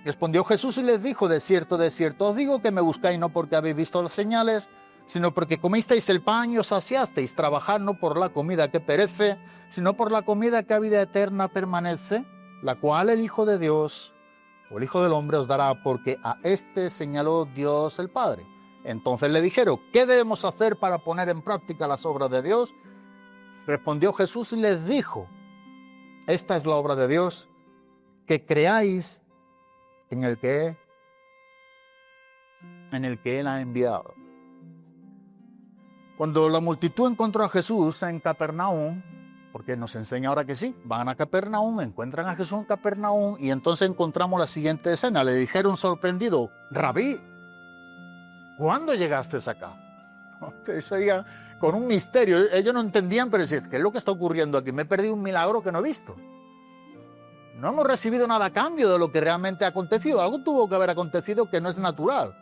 Respondió Jesús y les dijo, de cierto, os digo que me buscáis no porque habéis visto las señales, sino porque comisteis el pan y os saciasteis. Trabajad no por la comida que perece, sino por la comida que a vida eterna permanece, la cual el Hijo de Dios o el Hijo del Hombre os dará, porque a este señaló Dios el Padre. Entonces le dijeron, ¿qué debemos hacer para poner en práctica las obras de Dios? Respondió Jesús y les dijo, esta es la obra de Dios, que creáis en el que Él ha enviado. Cuando la multitud encontró a Jesús en Capernaum, porque nos enseña ahora que sí, van a Capernaum, encuentran a Jesús en Capernaum y entonces encontramos la siguiente escena. Le dijeron sorprendido, Rabí, ¿cuándo llegaste acá? Que sería con un misterio. Ellos no entendían, pero decían, ¿qué es lo que está ocurriendo aquí? Me he perdido un milagro que no he visto. No hemos recibido nada a cambio de lo que realmente ha acontecido. Algo tuvo que haber acontecido que no es natural.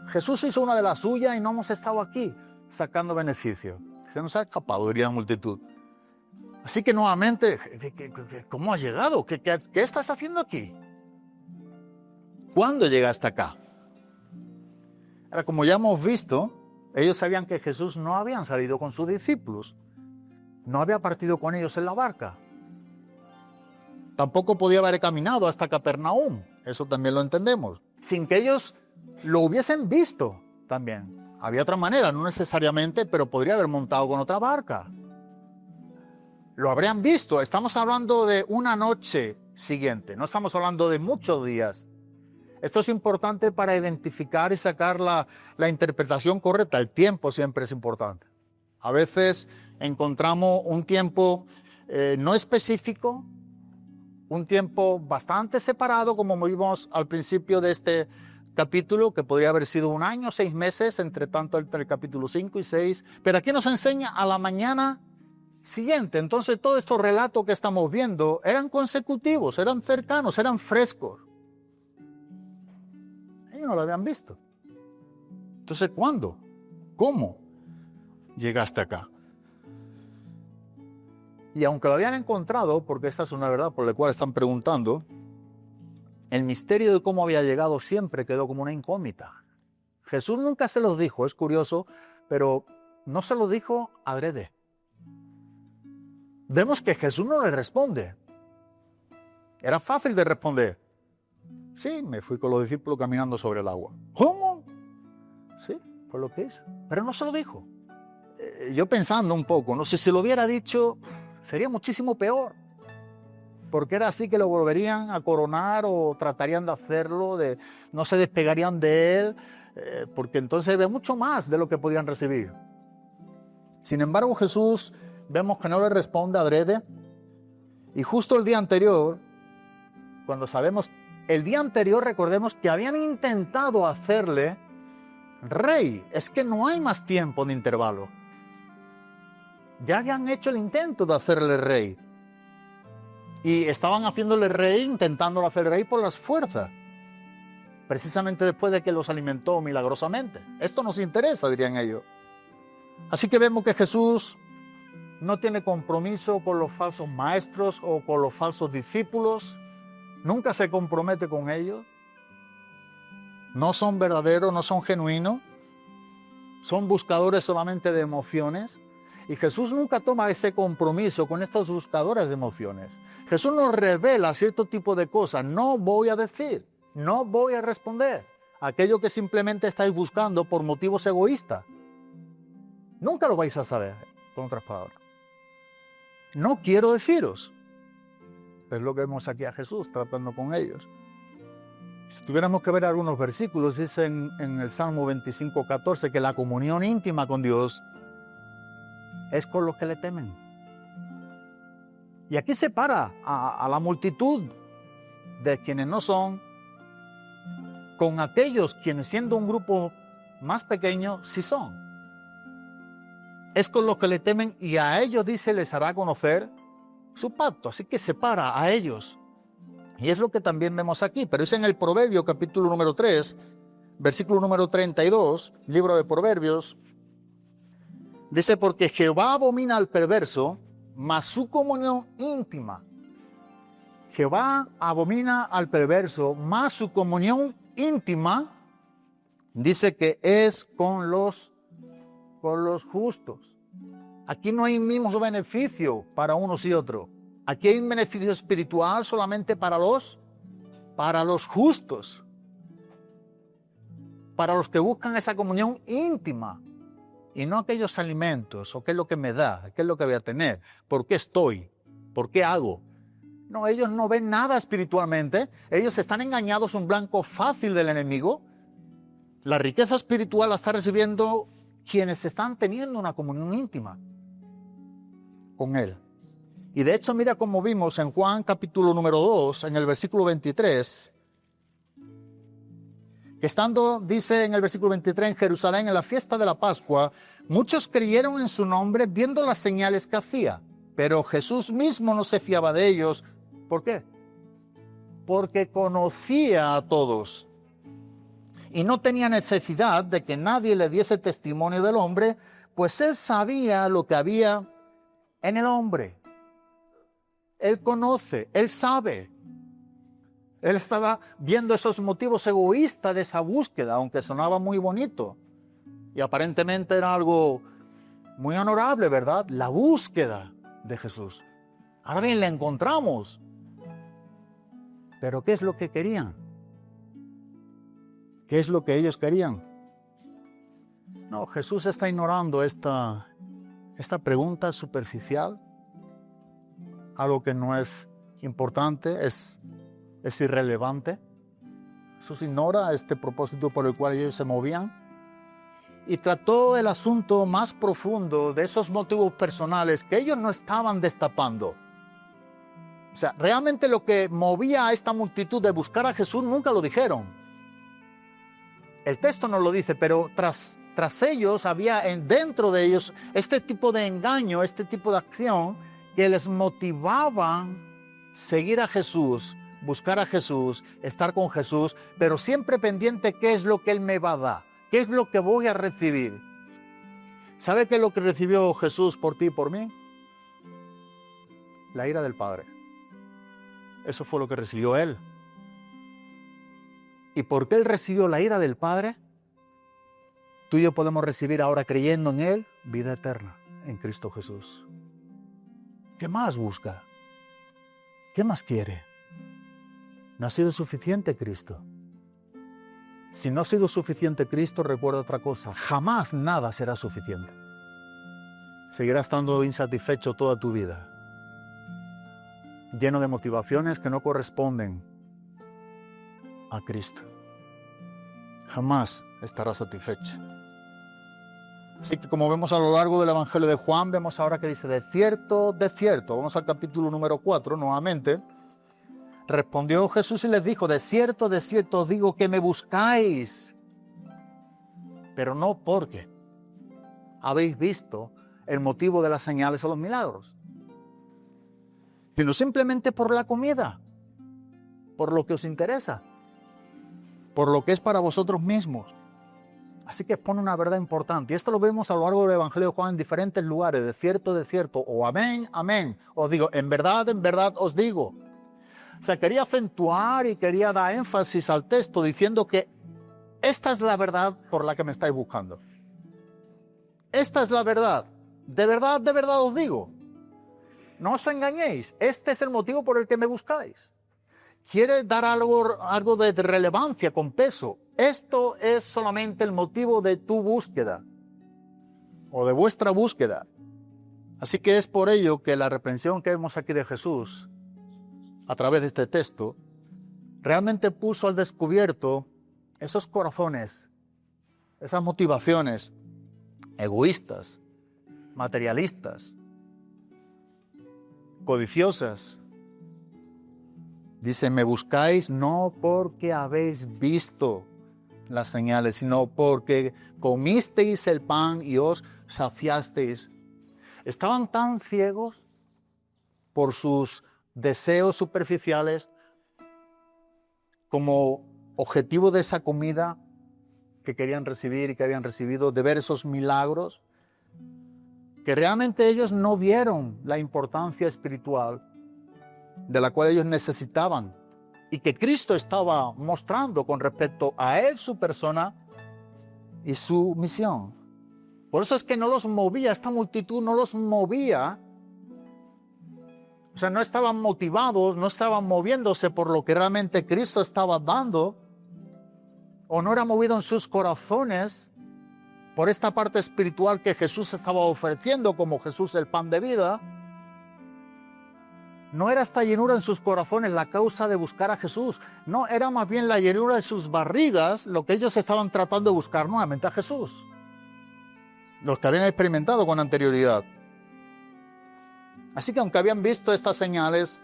Jesús hizo una de las suyas y no hemos estado aquí sacando beneficio. Se nos ha escapado, diría la multitud. Así que nuevamente, ¿cómo has llegado? ¿Qué estás haciendo aquí? ¿Cuándo llegaste acá? Ahora, como ya hemos visto, ellos sabían que Jesús no había salido con sus discípulos. No había partido con ellos en la barca. Tampoco podía haber caminado hasta Capernaum. Eso también lo entendemos. Sin que ellos lo hubiesen visto también. Había otra manera, no necesariamente, pero podría haber montado con otra barca. Lo habrían visto. Estamos hablando de una noche siguiente. No estamos hablando de muchos días. Esto es importante para identificar y sacar la interpretación correcta. El tiempo siempre es importante. A veces encontramos un tiempo no específico, un tiempo bastante separado, como vimos al principio de este capítulo, que podría haber sido 1 año, 6 meses, entre el capítulo 5 y 6. Pero aquí nos enseña a la mañana siguiente. Entonces todos estos relatos que estamos viendo eran consecutivos, eran cercanos, eran frescos. Ellos no lo habían visto. Entonces, ¿cuándo? ¿Cómo llegaste acá? Y aunque lo habían encontrado, porque esta es una verdad por la cual están preguntando, el misterio de cómo había llegado siempre quedó como una incógnita. Jesús nunca se los dijo, es curioso, pero no se lo dijo adrede. Vemos que Jesús no le responde. Era fácil de responder. Sí, me fui con los discípulos caminando sobre el agua. ¿Cómo? Sí, por lo que hizo. Pero no se lo dijo. Yo pensando un poco, no sé, si lo hubiera dicho, sería muchísimo peor. Porque era así que lo volverían a coronar o tratarían de hacerlo, no se despegarían de él, porque entonces ve mucho más de lo que podrían recibir. Sin embargo, Jesús vemos que no le responde adrede. Y justo el día anterior, cuando sabemos, el día anterior recordemos que habían intentado hacerle rey. Es que no hay más tiempo de intervalo. Ya habían hecho el intento de hacerle rey. Y estaban haciéndole rey, intentándolo hacer rey por las fuerzas. Precisamente después de que los alimentó milagrosamente. Esto nos interesa, dirían ellos. Así que vemos que Jesús no tiene compromiso con los falsos maestros o con los falsos discípulos. Nunca se compromete con ellos. No son verdaderos, no son genuinos. Son buscadores solamente de emociones. Y Jesús nunca toma ese compromiso con estos buscadores de emociones. Jesús nos revela cierto tipo de cosas. No voy a decir, no voy a responder aquello que simplemente estáis buscando por motivos egoístas. Nunca lo vais a saber, con otras palabras. No quiero deciros. Es lo que vemos aquí a Jesús tratando con ellos. Si tuviéramos que ver algunos versículos, dice en el Salmo 25:14 que la comunión íntima con Dios es con los que le temen. Y aquí separa a la multitud de quienes no son, con aquellos quienes siendo un grupo más pequeño sí son. Es con los que le temen y a ellos, dice, les hará conocer su pacto. Así que separa a ellos. Y es lo que también vemos aquí, pero es en el Proverbio capítulo número 3, versículo número 32, libro de Proverbios. Dice, porque Jehová abomina al perverso, mas su comunión íntima. Jehová abomina al perverso, mas su comunión íntima Dice que es con los justos. Aquí no hay mismo beneficio para unos y otros. Aquí hay un beneficio espiritual solamente para los justos. Para los que buscan esa comunión íntima. Y no aquellos alimentos, o qué es lo que me da, qué es lo que voy a tener, por qué estoy, por qué hago. No, ellos no ven nada espiritualmente, ellos están engañados, un blanco fácil del enemigo. La riqueza espiritual la está recibiendo quienes están teniendo una comunión íntima con Él. Y de hecho, mira cómo vimos en Juan capítulo número 2, en el versículo 23, que estando, dice en el versículo 23, en Jerusalén, en la fiesta de la Pascua, muchos creyeron en su nombre viendo las señales que hacía, pero Jesús mismo no se fiaba de ellos. ¿Por qué? Porque conocía a todos y no tenía necesidad de que nadie le diese testimonio del hombre, pues él sabía lo que había en el hombre. Él conoce, él sabe. Él estaba viendo esos motivos egoístas de esa búsqueda, aunque sonaba muy bonito. Y aparentemente era algo muy honorable, ¿verdad? La búsqueda de Jesús. Ahora bien, la encontramos. Pero ¿qué es lo que querían? ¿Qué es lo que ellos querían? No, Jesús está ignorando esta pregunta superficial. Algo que no es importante, es irrelevante. Jesús ignora este propósito por el cual ellos se movían y trató el asunto más profundo de esos motivos personales que ellos no estaban destapando. O sea, realmente lo que movía a esta multitud de buscar a Jesús nunca lo dijeron. El texto no lo dice, pero tras ellos había dentro de ellos este tipo de engaño, este tipo de acción que les motivaban seguir a Jesús, buscar a Jesús, estar con Jesús, pero siempre pendiente qué es lo que Él me va a dar, qué es lo que voy a recibir. ¿Sabe qué es lo que recibió Jesús por ti y por mí? La ira del Padre. Eso fue lo que recibió Él. ¿Y por qué Él recibió la ira del Padre? Tú y yo podemos recibir ahora, creyendo en Él, vida eterna en Cristo Jesús. ¿Qué más busca? ¿Qué más quiere? ¿No ha sido suficiente Cristo? Si no ha sido suficiente Cristo, recuerda otra cosa: jamás nada será suficiente. Seguirás estando insatisfecho toda tu vida, lleno de motivaciones que no corresponden a Cristo. Jamás estarás satisfecho. Así que, como vemos a lo largo del Evangelio de Juan, vemos ahora que dice: de cierto, vamos al capítulo número 4 nuevamente. Respondió Jesús y les dijo: de cierto os digo que me buscáis, pero no porque habéis visto el motivo de las señales o los milagros, sino simplemente por la comida, por lo que os interesa, por lo que es para vosotros mismos. Así que expone una verdad importante, y esto lo vemos a lo largo del Evangelio de Juan en diferentes lugares: de cierto, o amén, amén, os digo, en verdad os digo. O sea, quería acentuar y quería dar énfasis al texto diciendo que esta es la verdad por la que me estáis buscando. Esta es la verdad. De verdad os digo. No os engañéis. Este es el motivo por el que me buscáis. Quiere dar algo de relevancia, con peso. Esto es solamente el motivo de tu búsqueda o de vuestra búsqueda. Así que es por ello que la reprensión que vemos aquí de Jesús a través de este texto realmente puso al descubierto esos corazones, esas motivaciones egoístas, materialistas, codiciosas. Dice: me buscáis no porque habéis visto las señales, sino porque comisteis el pan y os saciasteis. Estaban tan ciegos por sus deseos superficiales como objetivo de esa comida que querían recibir y que habían recibido, de ver esos milagros, que realmente ellos no vieron la importancia espiritual de la cual ellos necesitaban y que Cristo estaba mostrando con respecto a Él, su persona, y su misión. Por eso es que no los movía, esta multitud no los movía. O sea, no estaban motivados, no estaban moviéndose por lo que realmente Cristo estaba dando, o no era movido en sus corazones por esta parte espiritual que Jesús estaba ofreciendo como Jesús el pan de vida. No era esta llenura en sus corazones la causa de buscar a Jesús. No, era más bien la llenura de sus barrigas lo que ellos estaban tratando de buscar nuevamente a Jesús. Los que habían experimentado con anterioridad. Así que aunque habían visto estas señales,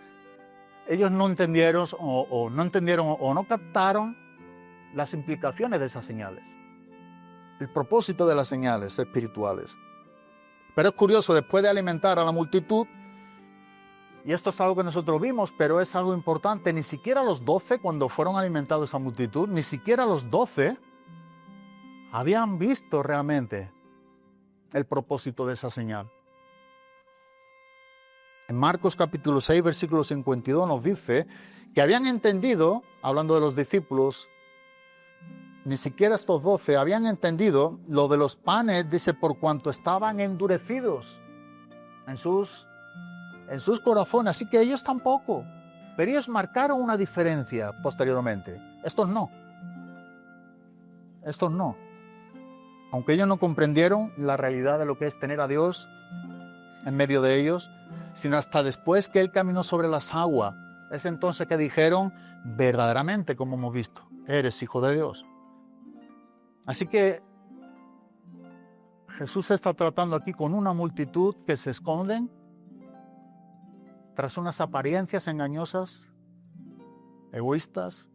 ellos no entendieron o no captaron las implicaciones de esas señales. El propósito de las señales espirituales. Pero es curioso, después de alimentar a la multitud, y esto es algo que nosotros vimos, pero es algo importante, ni siquiera los 12, cuando fueron alimentados esa multitud, ni siquiera los 12 habían visto realmente el propósito de esa señal. En Marcos capítulo 6, versículo 52 nos dice que habían entendido, hablando de los discípulos, ni siquiera estos 12 habían entendido lo de los panes, dice, por cuanto estaban endurecidos en sus corazones, así que ellos tampoco. Pero ellos marcaron una diferencia posteriormente. Estos no. Aunque ellos no comprendieron la realidad de lo que es tener a Dios en medio de ellos, sino hasta después que Él caminó sobre las aguas. Es entonces que dijeron, verdaderamente, como hemos visto, eres hijo de Dios. Así que Jesús está tratando aquí con una multitud que se esconden tras unas apariencias engañosas, egoístas,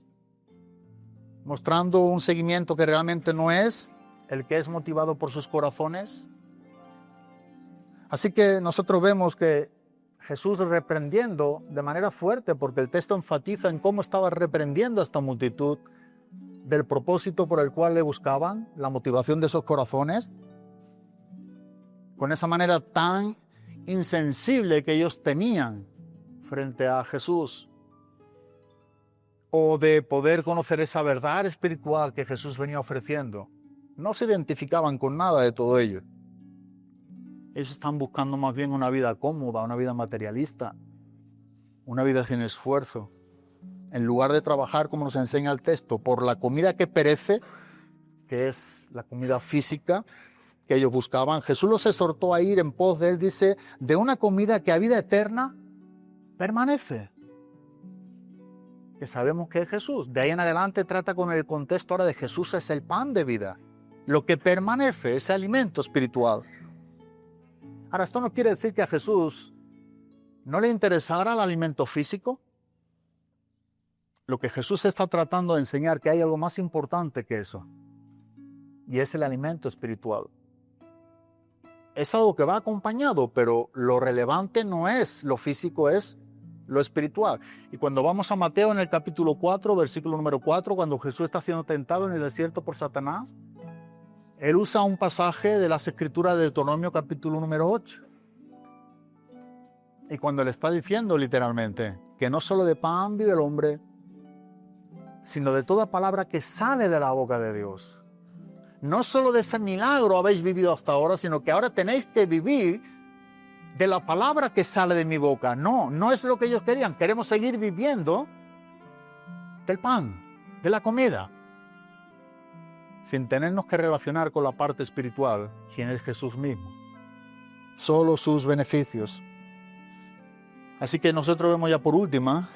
mostrando un seguimiento que realmente no es el que es motivado por sus corazones. Así que nosotros vemos que Jesús reprendiendo de manera fuerte, porque el texto enfatiza en cómo estaba reprendiendo a esta multitud del propósito por el cual le buscaban, la motivación de esos corazones, con esa manera tan insensible que ellos tenían frente a Jesús, o de poder conocer esa verdad espiritual que Jesús venía ofreciendo. No se identificaban con nada de todo ello. Ellos están buscando más bien una vida cómoda, una vida materialista, una vida sin esfuerzo, en lugar de trabajar, como nos enseña el texto, por la comida que perece, que es la comida física que ellos buscaban. Jesús los exhortó a ir en pos de Él, dice, de una comida que a vida eterna permanece, que sabemos que es Jesús. De ahí en adelante trata con el contexto ahora de Jesús es el pan de vida, lo que permanece, ese alimento espiritual. Ahora, esto no quiere decir que a Jesús no le interesara el alimento físico. Lo que Jesús está tratando de enseñar que hay algo más importante que eso, y es el alimento espiritual. Es algo que va acompañado, pero lo relevante no es lo físico, es lo espiritual. Y cuando vamos a Mateo en el capítulo 4, versículo número 4, cuando Jesús está siendo tentado en el desierto por Satanás, Él usa un pasaje de las Escrituras de Deuteronomio capítulo número 8. Y cuando le está diciendo literalmente que no solo de pan vive el hombre, sino de toda palabra que sale de la boca de Dios. No solo de ese milagro habéis vivido hasta ahora, sino que ahora tenéis que vivir de la palabra que sale de mi boca. No es lo que ellos querían. Queremos seguir viviendo del pan, de la comida, sin tenernos que relacionar con la parte espiritual, quien es Jesús mismo. Solo sus beneficios. Así que nosotros vemos ya por última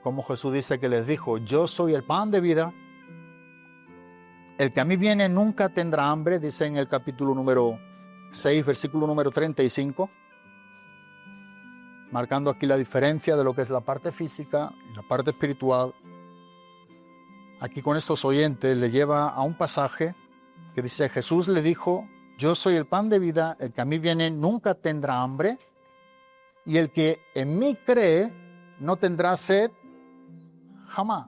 como Jesús dice que les dijo, yo soy el pan de vida, el que a mí viene nunca tendrá hambre, dice en el capítulo número 6, versículo número 35, marcando aquí la diferencia de lo que es la parte física y la parte espiritual. Aquí con estos oyentes le lleva a un pasaje que dice, Jesús le dijo, yo soy el pan de vida, el que a mí viene nunca tendrá hambre, y el que en mí cree no tendrá sed jamás.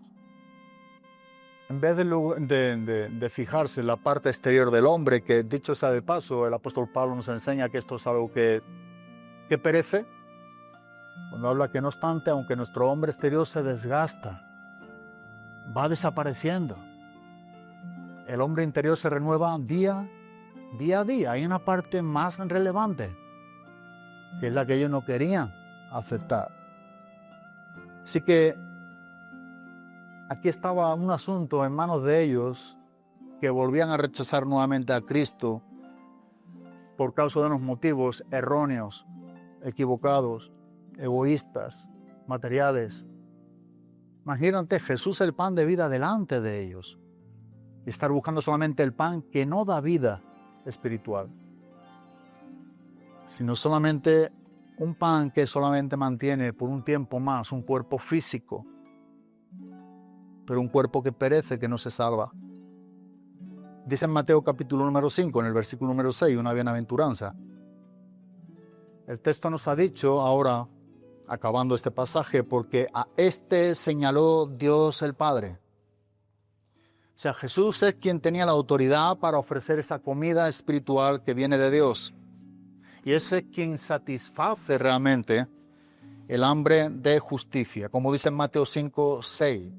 En vez de fijarse en la parte exterior del hombre, que dicho sea de paso, el apóstol Pablo nos enseña que esto es algo que perece, cuando habla que no obstante, aunque nuestro hombre exterior se desgasta, va desapareciendo. El hombre interior se renueva día a día. Hay una parte más relevante, que es la que ellos no querían aceptar. Así que aquí estaba un asunto en manos de ellos, que volvían a rechazar nuevamente a Cristo por causa de unos motivos erróneos, equivocados, egoístas, materiales. Imagínate, Jesús el pan de vida delante de ellos, y estar buscando solamente el pan que no da vida espiritual, sino solamente un pan que solamente mantiene por un tiempo más un cuerpo físico, pero un cuerpo que perece, que no se salva. Dice en Mateo capítulo número 5, en el versículo número 6, una bienaventuranza. El texto nos ha dicho ahora, acabando este pasaje, porque a este señaló Dios el Padre. O sea, Jesús es quien tenía la autoridad para ofrecer esa comida espiritual que viene de Dios. Y ese es quien satisface realmente el hambre de justicia. Como dice en Mateo 5, 6.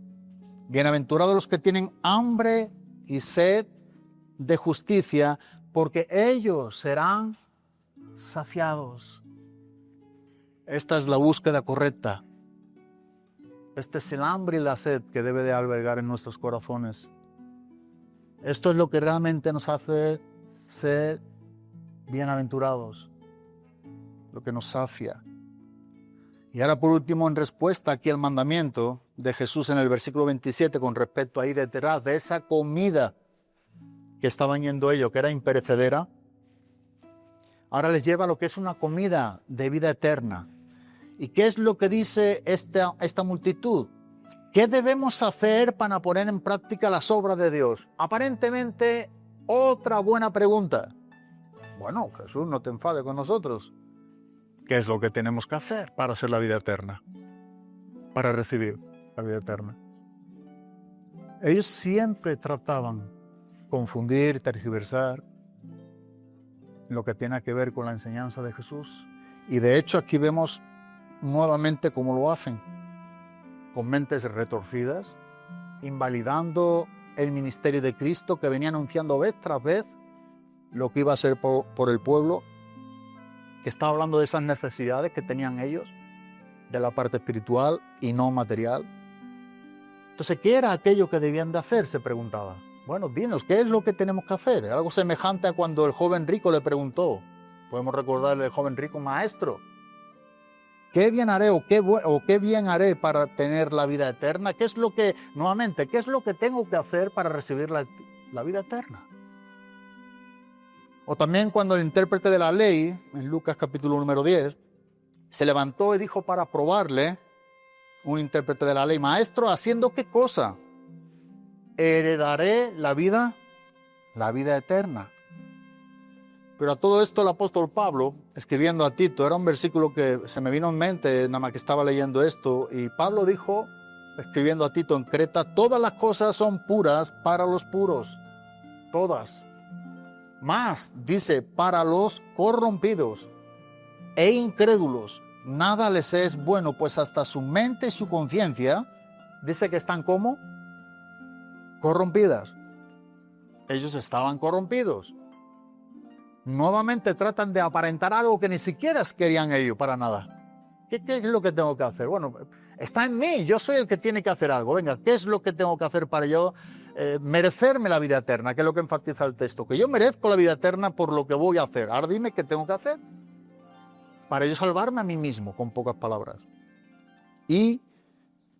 Bienaventurados los que tienen hambre y sed de justicia, porque ellos serán saciados. Esta es la búsqueda correcta. Este es el hambre y la sed que debe de albergar en nuestros corazones. Esto es lo que realmente nos hace ser bienaventurados, lo que nos sacia. Y ahora por último, en respuesta aquí al mandamiento de Jesús en el versículo 27, con respecto a ir detrás de esa comida que estaban yendo ellos, que era imperecedera, ahora les lleva a lo que es una comida de vida eterna. ¿Y qué es lo que dice esta multitud? ¿Qué debemos hacer para poner en práctica las obras de Dios? Aparentemente, otra buena pregunta. Bueno, Jesús, no te enfades con nosotros. ¿Qué es lo que tenemos que hacer para hacer la vida eterna? Para recibir la vida eterna. Ellos siempre trataban confundir, tergiversar lo que tiene que ver con la enseñanza de Jesús. Y de hecho aquí vemos nuevamente cómo lo hacen, con mentes retorcidas, invalidando el ministerio de Cristo, que venía anunciando vez tras vez lo que iba a ser por el pueblo, que estaba hablando de esas necesidades que tenían ellos, de la parte espiritual y no material. Entonces, ¿qué era aquello que debían de hacer?, se preguntaba. Bueno, dinos, ¿qué es lo que tenemos que hacer? Algo semejante a cuando el joven rico le preguntó. Podemos recordarle al joven rico: maestro, ¿qué bien haré o qué bien haré para tener la vida eterna? ¿Qué es lo que, nuevamente, qué es lo que tengo que hacer para recibir la vida eterna? O también cuando el intérprete de la ley, en Lucas capítulo número 10, se levantó y dijo para probarle, un intérprete de la ley: maestro, ¿haciendo qué cosa heredaré la vida eterna? Pero a todo esto el apóstol Pablo, escribiendo a Tito, era un versículo que se me vino en mente nada más que estaba leyendo esto, y Pablo dijo, escribiendo a Tito en Creta: todas las cosas son puras para los puros, todas. Más, dice, para los corrompidos e incrédulos, nada les es bueno, pues hasta su mente y su conciencia, dice que están como corrompidas. Ellos estaban corrompidos. Nuevamente tratan de aparentar algo que ni siquiera querían ellos para nada. ¿Qué es lo que tengo que hacer? Bueno, está en mí, yo soy el que tiene que hacer algo. Venga, ¿qué es lo que tengo que hacer para yo merecerme la vida eterna? Que es lo que enfatiza el texto, que yo merezco la vida eterna por lo que voy a hacer. Ahora dime qué tengo que hacer para yo salvarme a mí mismo, con pocas palabras, y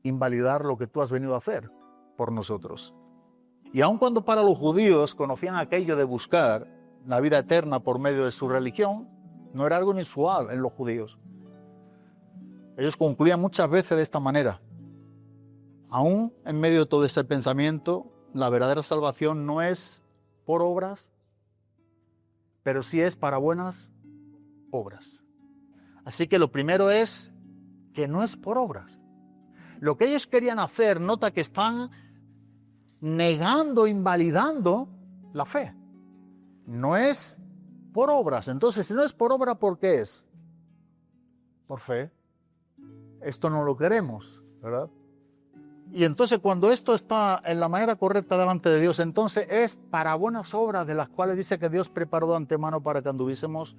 invalidar lo que tú has venido a hacer por nosotros. Y aun cuando para los judíos conocían aquello de buscar la vida eterna por medio de su religión, no era algo inusual en los judíos. Ellos concluían muchas veces de esta manera: aún en medio de todo ese pensamiento, la verdadera salvación no es por obras, pero sí es para buenas obras. Así que lo primero es que no es por obras. Lo que ellos querían hacer, nota que están negando, invalidando la fe. No es por obras. Entonces, si no es por obra, ¿por qué es? Por fe. Esto no lo queremos, ¿verdad? Y entonces cuando esto está en la manera correcta delante de Dios, entonces es para buenas obras de las cuales dice que Dios preparó de antemano para que anduviésemos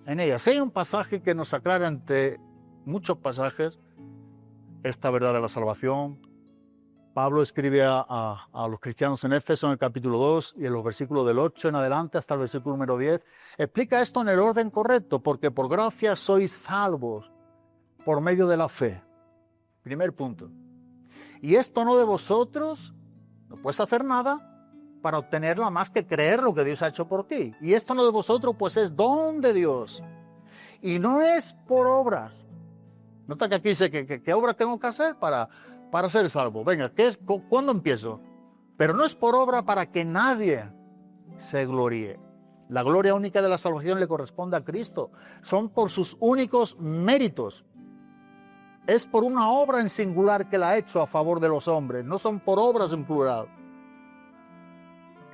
en ellas. Hay un pasaje que nos aclara entre muchos pasajes esta verdad de la salvación. Pablo escribe a los cristianos en Éfeso en el capítulo 2 y en los versículos del 8 en adelante hasta el versículo número 10. Explica esto en el orden correcto, porque por gracia sois salvos por medio de la fe. Primer punto. Y esto no de vosotros, no puedes hacer nada para obtenerlo más que creer lo que Dios ha hecho por ti. Y esto no de vosotros, pues es don de Dios. Y no es por obras. Nota que aquí dice que ¿qué obra tengo que hacer para ser salvo? Venga, ¿cuándo empiezo? Pero no es por obra para que nadie se gloríe. La gloria única de la salvación le corresponde a Cristo. Son por sus únicos méritos. Es por una obra en singular que la ha hecho a favor de los hombres. No son por obras en plural.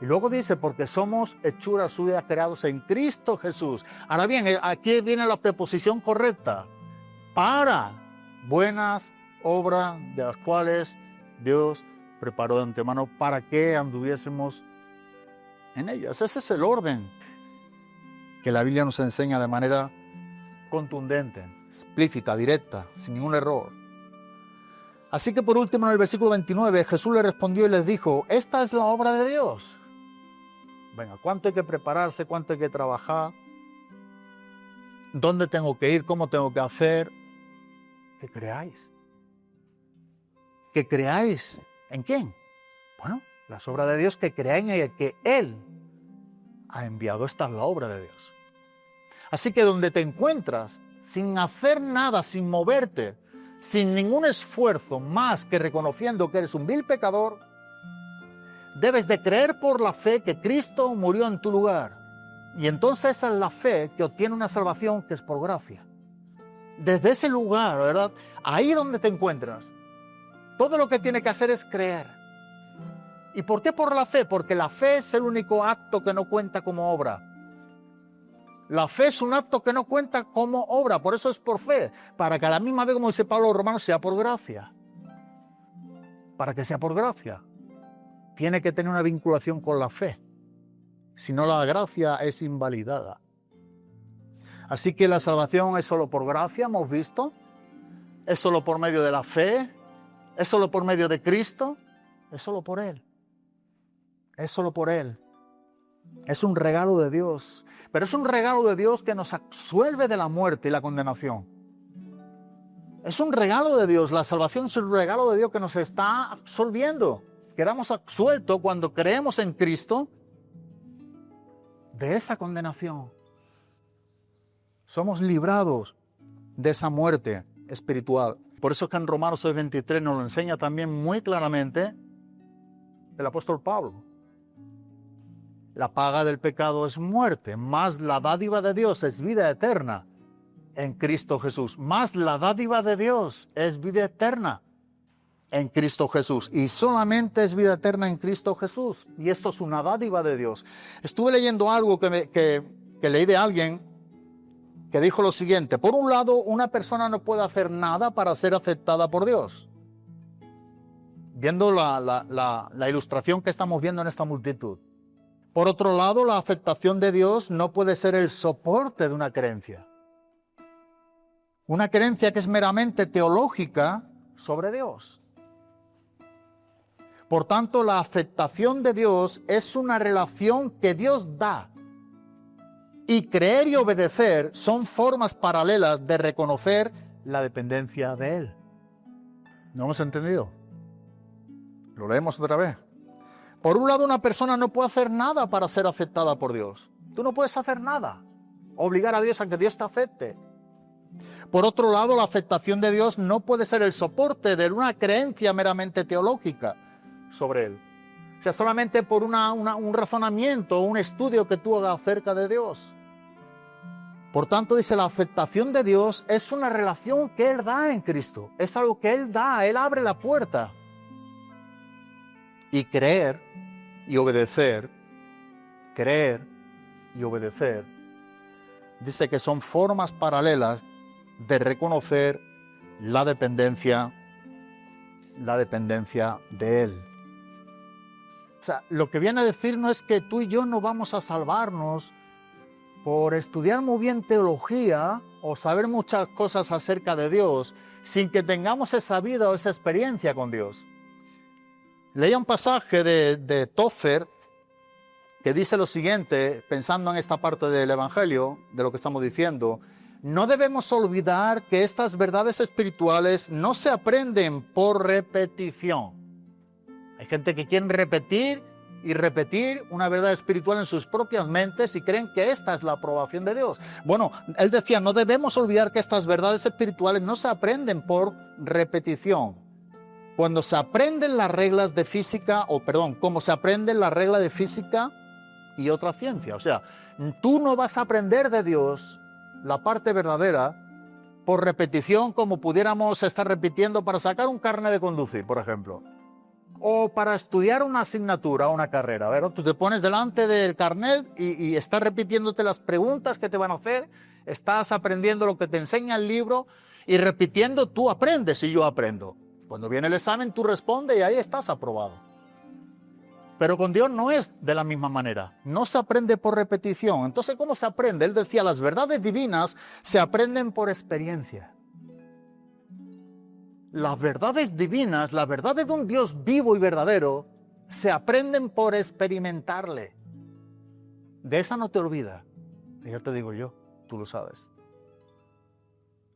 Y luego dice, porque somos hechuras suyas creados en Cristo Jesús. Ahora bien, aquí viene la preposición correcta. Para buenas obras de las cuales Dios preparó de antemano para que anduviésemos en ellas. Ese es el orden que la Biblia nos enseña de manera contundente, explícita, directa, sin ningún error. Así que por último en el versículo 29 Jesús le respondió y les dijo, esta es la obra de Dios. Venga, ¿cuánto hay que prepararse? ¿Cuánto hay que trabajar? ¿Dónde tengo que ir? ¿Cómo tengo que hacer? Que creáis. ¿Que creáis en quién? Bueno, las obras de Dios, que creáis en el que Él ha enviado. Esta es la obra de Dios. Así que donde te encuentras, sin hacer nada, sin moverte, sin ningún esfuerzo más que reconociendo que eres un vil pecador, debes de creer por la fe que Cristo murió en tu lugar. Y entonces esa es la fe que obtiene una salvación que es por gracia. Desde ese lugar, ¿verdad? Ahí donde te encuentras, todo lo que tiene que hacer es creer. ¿Y por qué por la fe? Porque la fe es el único acto que no cuenta como obra. La fe es un acto que no cuenta como obra, por eso es por fe, para que a la misma vez, como dice Pablo a los Romanos, sea por gracia. Para que sea por gracia, tiene que tener una vinculación con la fe. Si no, la gracia es invalidada. Así que la salvación es solo por gracia, hemos visto. Es solo por medio de la fe. Es solo por medio de Cristo. Es solo por Él. Es solo por Él. Es un regalo de Dios. Pero es un regalo de Dios que nos absuelve de la muerte y la condenación. Es un regalo de Dios. La salvación es un regalo de Dios que nos está absolviendo. Quedamos absueltos cuando creemos en Cristo de esa condenación. Somos librados de esa muerte espiritual. Por eso es que en Romanos 6:23 nos lo enseña también muy claramente el apóstol Pablo. La paga del pecado es muerte, mas la dádiva de Dios es vida eterna en Cristo Jesús. Mas la dádiva de Dios es vida eterna en Cristo Jesús. Y solamente es vida eterna en Cristo Jesús. Y esto es una dádiva de Dios. Estuve leyendo algo que leí de alguien que dijo lo siguiente. Por un lado, una persona no puede hacer nada para ser aceptada por Dios. Viendo la ilustración que estamos viendo en esta multitud. Por otro lado, la aceptación de Dios no puede ser el soporte de una creencia. Una creencia que es meramente teológica sobre Dios. Por tanto, la aceptación de Dios es una relación que Dios da. Y creer y obedecer son formas paralelas de reconocer la dependencia de Él. ¿No hemos entendido? Lo leemos otra vez. Por un lado, una persona no puede hacer nada para ser aceptada por Dios. Tú no puedes hacer nada. Obligar a Dios a que Dios te acepte. Por otro lado, la aceptación de Dios no puede ser el soporte de una creencia meramente teológica sobre Él. O sea, solamente por un razonamiento o un estudio que tú hagas acerca de Dios. Por tanto, dice, la aceptación de Dios es una relación que Él da en Cristo. Es algo que Él da, Él abre la puerta. Y creer y obedecer, dice que son formas paralelas de reconocer la dependencia la dependencia de Él. O sea, lo que viene a decir no es que tú y yo no vamos a salvarnos por estudiar muy bien teología o saber muchas cosas acerca de Dios sin que tengamos esa vida o esa experiencia con Dios. Leía un pasaje de Tozer que dice lo siguiente, pensando en esta parte del Evangelio, de lo que estamos diciendo: no debemos olvidar que estas verdades espirituales no se aprenden por repetición. Hay gente que quiere repetir y repetir una verdad espiritual en sus propias mentes y creen que esta es la aprobación de Dios. Bueno, él decía, no debemos olvidar que estas verdades espirituales no se aprenden por repetición. Cuando se aprenden las reglas de física, como se aprenden las reglas de física y otra ciencia. O sea, tú no vas a aprender de Dios la parte verdadera por repetición, como pudiéramos estar repitiendo para sacar un carnet de conducir, por ejemplo. O para estudiar una asignatura o una carrera. ¿Verdad? Tú te pones delante del carnet y estás repitiéndote las preguntas que te van a hacer, estás aprendiendo lo que te enseña el libro y repitiendo tú aprendes y yo aprendo. Cuando viene el examen tú respondes y ahí estás aprobado. Pero con Dios no es de la misma manera. No se aprende por repetición. Entonces, ¿cómo se aprende? Él decía, las verdades divinas se aprenden por experiencia. Las verdades divinas, las verdades de un Dios vivo y verdadero, se aprenden por experimentarle. De esa no te olvidas. Ya te digo yo, tú lo sabes.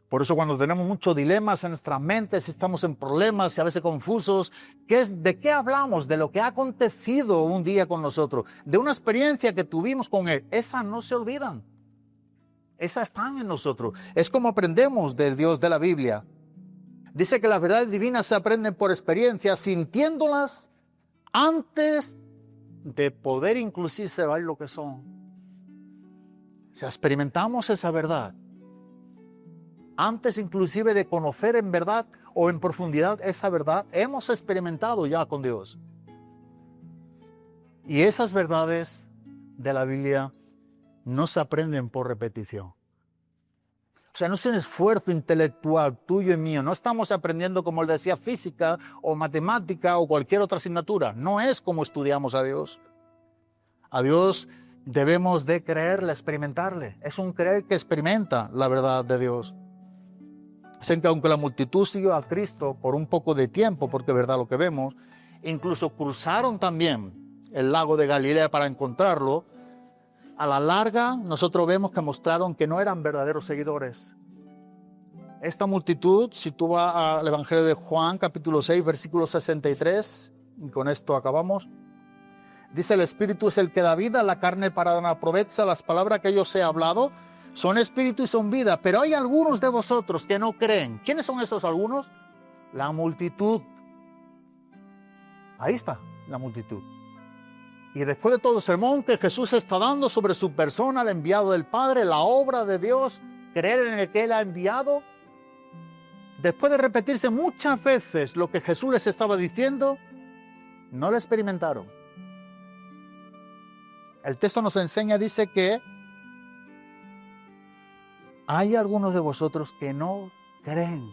Por eso cuando tenemos muchos dilemas en nuestras mentes, estamos en problemas y a veces confusos, ¿de qué hablamos? De lo que ha acontecido un día con nosotros, de una experiencia que tuvimos con Él. Esas no se olvidan. Esas están en nosotros. Es como aprendemos del Dios de la Biblia. Dice que las verdades divinas se aprenden por experiencia, sintiéndolas antes de poder inclusive saber lo que son. O sea, experimentamos esa verdad antes inclusive de conocer en verdad o en profundidad esa verdad. Hemos experimentado ya con Dios. Y esas verdades de la Biblia no se aprenden por repetición. O sea, no es un esfuerzo intelectual tuyo y mío. No estamos aprendiendo, como él decía, física o matemática o cualquier otra asignatura. No es como estudiamos a Dios. A Dios debemos de creerle, experimentarle. Es un creer que experimenta la verdad de Dios. Dicen que aunque la multitud siguió a Cristo por un poco de tiempo, porque es verdad lo que vemos, incluso cruzaron también el lago de Galilea para encontrarlo, a la larga nosotros vemos que mostraron que no eran verdaderos seguidores. Esta multitud, si tú vas al Evangelio de Juan, capítulo 6, versículo 63, y con esto acabamos, dice: el Espíritu es el que da vida, la carne para nada aprovecha, las palabras que yo os he hablado son espíritu y son vida, pero hay algunos de vosotros que no creen. ¿Quiénes son esos algunos? La multitud. Ahí está, la multitud. Y después de todo el sermón que Jesús está dando sobre su persona, el enviado del Padre, la obra de Dios, creer en el que Él ha enviado, después de repetirse muchas veces lo que Jesús les estaba diciendo, no lo experimentaron. El texto nos enseña, dice que hay algunos de vosotros que no creen.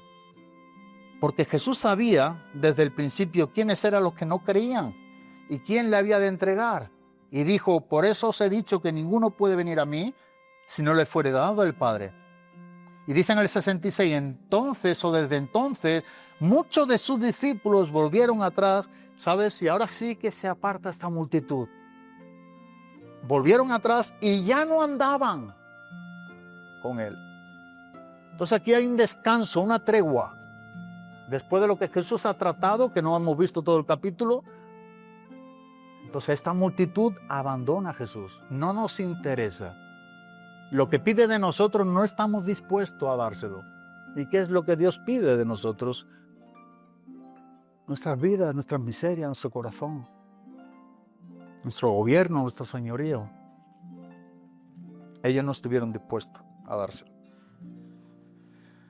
Porque Jesús sabía desde el principio quiénes eran los que no creían y quién le había de entregar. Y dijo: por eso os he dicho que ninguno puede venir a mí si no le fuere dado el Padre. Y dice en el 66, entonces o desde entonces, muchos de sus discípulos volvieron atrás, ¿sabes? Y ahora sí que se aparta esta multitud. Volvieron atrás y ya no andaban con Él. Entonces aquí hay un descanso, una tregua. Después de lo que Jesús ha tratado, que no hemos visto todo el capítulo, entonces esta multitud abandona a Jesús. No nos interesa. Lo que pide de nosotros no estamos dispuestos a dárselo. ¿Y qué es lo que Dios pide de nosotros? Nuestras vidas, nuestras miserias, nuestro corazón, nuestro gobierno, nuestro señorío. Ellos no estuvieron dispuestos a dárselo.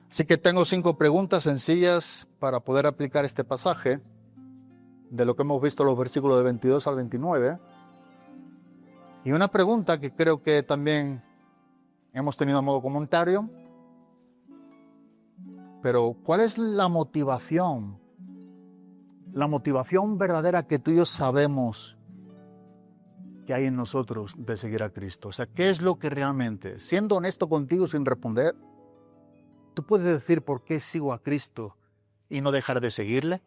Así que tengo 5 preguntas sencillas para poder aplicar este pasaje de lo que hemos visto en los versículos de 22 al 29. Y una pregunta que creo que también hemos tenido a modo comentario. Pero, ¿cuál es la motivación la motivación verdadera que tú y yo sabemos que hay en nosotros de seguir a Cristo. O sea, ¿qué es lo que realmente, siendo honesto contigo sin responder, tú puedes decir por qué sigo a Cristo y no dejar de seguirle?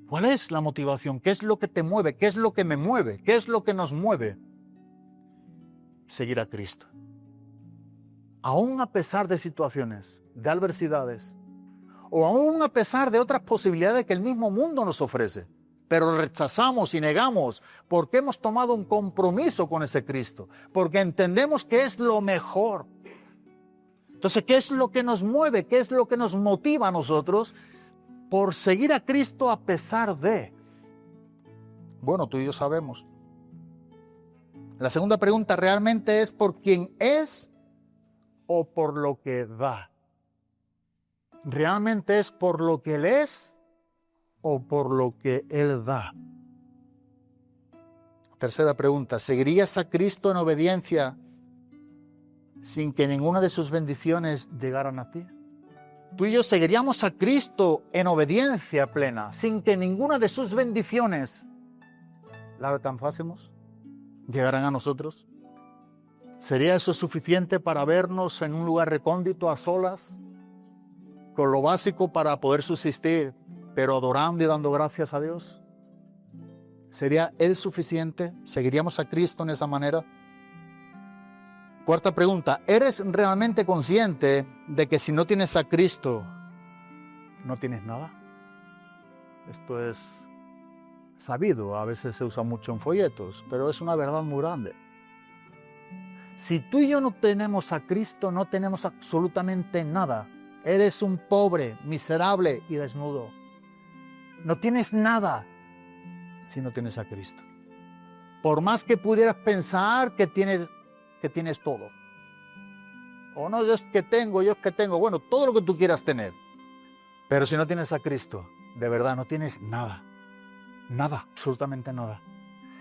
¿Cuál es la motivación? ¿Qué es lo que te mueve? ¿Qué es lo que me mueve? ¿Qué es lo que nos mueve? Seguir a Cristo. Aún a pesar de situaciones, de adversidades, o aún a pesar de otras posibilidades que el mismo mundo nos ofrece, pero rechazamos y negamos porque hemos tomado un compromiso con ese Cristo, porque entendemos que es lo mejor. Entonces, ¿qué es lo que nos mueve? ¿Qué es lo que nos motiva a nosotros por seguir a Cristo a pesar de? Bueno, tú y yo sabemos. La segunda pregunta realmente es por quién es o por lo que da. ¿Realmente es por lo que Él es o por lo que Él da? Tercera pregunta, ¿seguirías a Cristo en obediencia sin que ninguna de sus bendiciones llegaran a ti? Tú y yo seguiríamos a Cristo en obediencia plena, sin que ninguna de sus bendiciones, ¿la alcanzásemos? ¿Llegarán a nosotros? ¿Sería eso suficiente para vernos en un lugar recóndito, a solas, con lo básico para poder subsistir, pero adorando y dando gracias a Dios? ¿Sería Él suficiente? ¿Seguiríamos a Cristo en esa manera? Cuarta pregunta, ¿eres realmente consciente de que si no tienes a Cristo, no tienes nada? Esto es sabido, a veces se usa mucho en folletos, pero es una verdad muy grande. Si tú y yo no tenemos a Cristo, no tenemos absolutamente nada. Eres un pobre, miserable y desnudo. No tienes nada si no tienes a Cristo. Por más que pudieras pensar que tienes todo. O no, yo es que tengo. Bueno, todo lo que tú quieras tener. Pero si no tienes a Cristo, de verdad no tienes nada. Nada, absolutamente nada.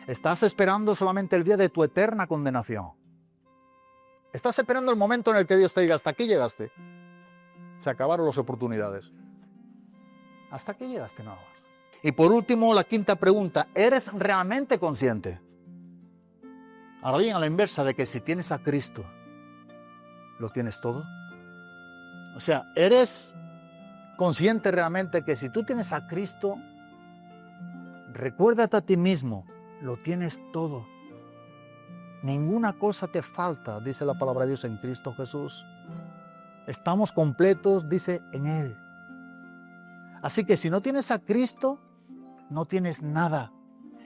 Estás esperando solamente el día de tu eterna condenación. Estás esperando el momento en el que Dios te diga, hasta aquí llegaste. Se acabaron las oportunidades. Hasta aquí llegaste nada más. Y por último, la quinta pregunta, ¿eres realmente consciente? Ahora bien, a la inversa de que si tienes a Cristo, ¿lo tienes todo? O sea, ¿eres consciente realmente que si tú tienes a Cristo, recuérdate a ti mismo, lo tienes todo? Ninguna cosa te falta, dice la palabra de Dios en Cristo Jesús. Estamos completos, dice, en Él. Así que si no tienes a Cristo, no tienes nada.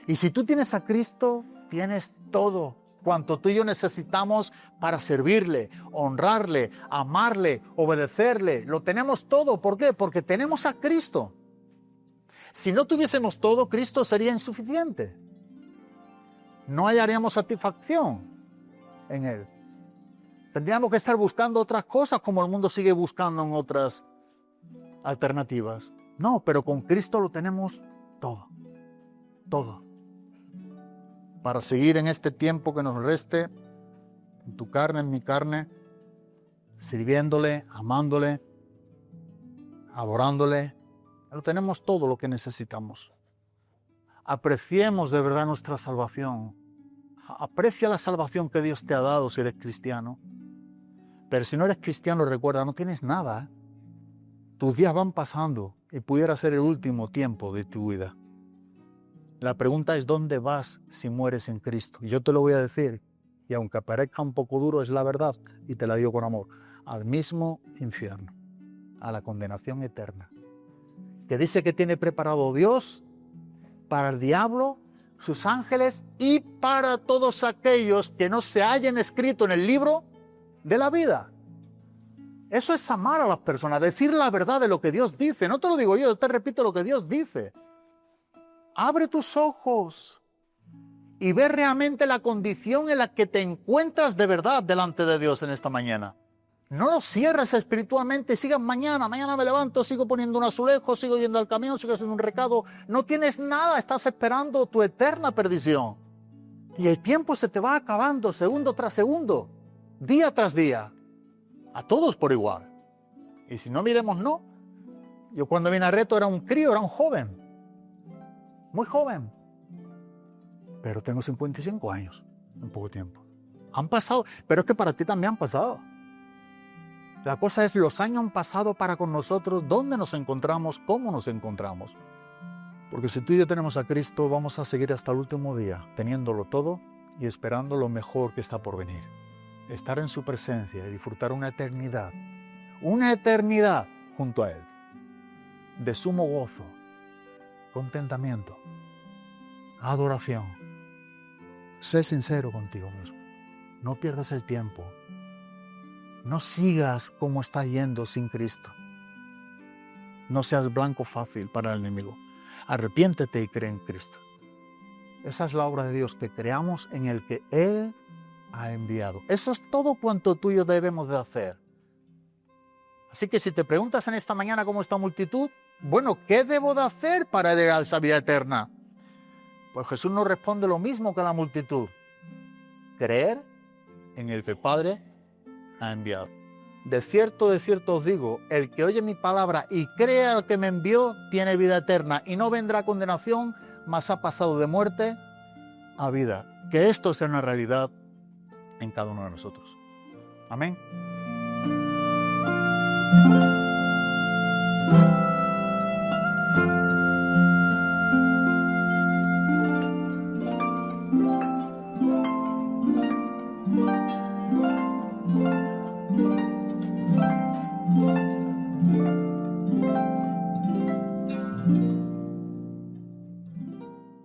Y si tú tienes a Cristo, tienes todo cuanto tú y yo necesitamos para servirle, honrarle, amarle, obedecerle. Lo tenemos todo. ¿Por qué? Porque tenemos a Cristo. Si no tuviésemos todo, Cristo sería insuficiente. No hallaríamos satisfacción en Él. Tendríamos que estar buscando otras cosas como el mundo sigue buscando en otras alternativas. No, pero con Cristo lo tenemos todo. Todo. Para seguir en este tiempo que nos reste, en tu carne, en mi carne, sirviéndole, amándole, adorándole. Lo tenemos todo lo que necesitamos. Apreciemos de verdad nuestra salvación. Aprecia la salvación que Dios te ha dado si eres cristiano. Pero si no eres cristiano, recuerda, no tienes nada. Tus días van pasando y pudiera ser el último tiempo de tu vida. La pregunta es, ¿dónde vas si mueres en Cristo? Y yo te lo voy a decir, y aunque parezca un poco duro, es la verdad, y te la digo con amor, al mismo infierno, a la condenación eterna, que dice que tiene preparado Dios para el diablo, sus ángeles y para todos aquellos que no se hayan escrito en el libro de la vida. Eso es amar a las personas, decir la verdad de lo que Dios dice. No te lo digo yo te repito lo que Dios dice. Abre tus ojos y ve realmente la condición en la que te encuentras de verdad delante de Dios en esta mañana. No lo cierres espiritualmente y sigas mañana me levanto, sigo poniendo un azulejo, sigo yendo al camión, sigo haciendo un recado. No tienes nada, estás esperando tu eterna perdición. Y el tiempo se te va acabando segundo tras segundo, día tras día. A todos por igual. Y si no miremos, no. Yo cuando vine a Reto era un crío, era un joven. muy joven. Pero tengo 55 años, en poco tiempo. Han pasado, pero es que para ti también han pasado. La cosa es, los años han pasado para con nosotros, dónde nos encontramos, cómo nos encontramos. Porque si tú y yo tenemos a Cristo, vamos a seguir hasta el último día, teniéndolo todo y esperando lo mejor que está por venir. Estar en su presencia y disfrutar una eternidad junto a Él, de sumo gozo, contentamiento, adoración. Sé sincero contigo mismo. No pierdas el tiempo. No sigas como estás yendo sin Cristo. No seas blanco fácil para el enemigo. Arrepiéntete y cree en Cristo. Esa es la obra de Dios, que creamos en el que Él ha enviado. Eso es todo cuanto tú y yo debemos de hacer. Así que si te preguntas en esta mañana cómo esta multitud, bueno, ¿qué debo de hacer para llegar a esa vida eterna? Pues Jesús nos responde lo mismo que la multitud. Creer en el que el Padre ha enviado. De cierto os digo, el que oye mi palabra y cree al que me envió, tiene vida eterna y no vendrá a condenación, mas ha pasado de muerte a vida. Que esto sea una realidad en cada uno de nosotros. Amén.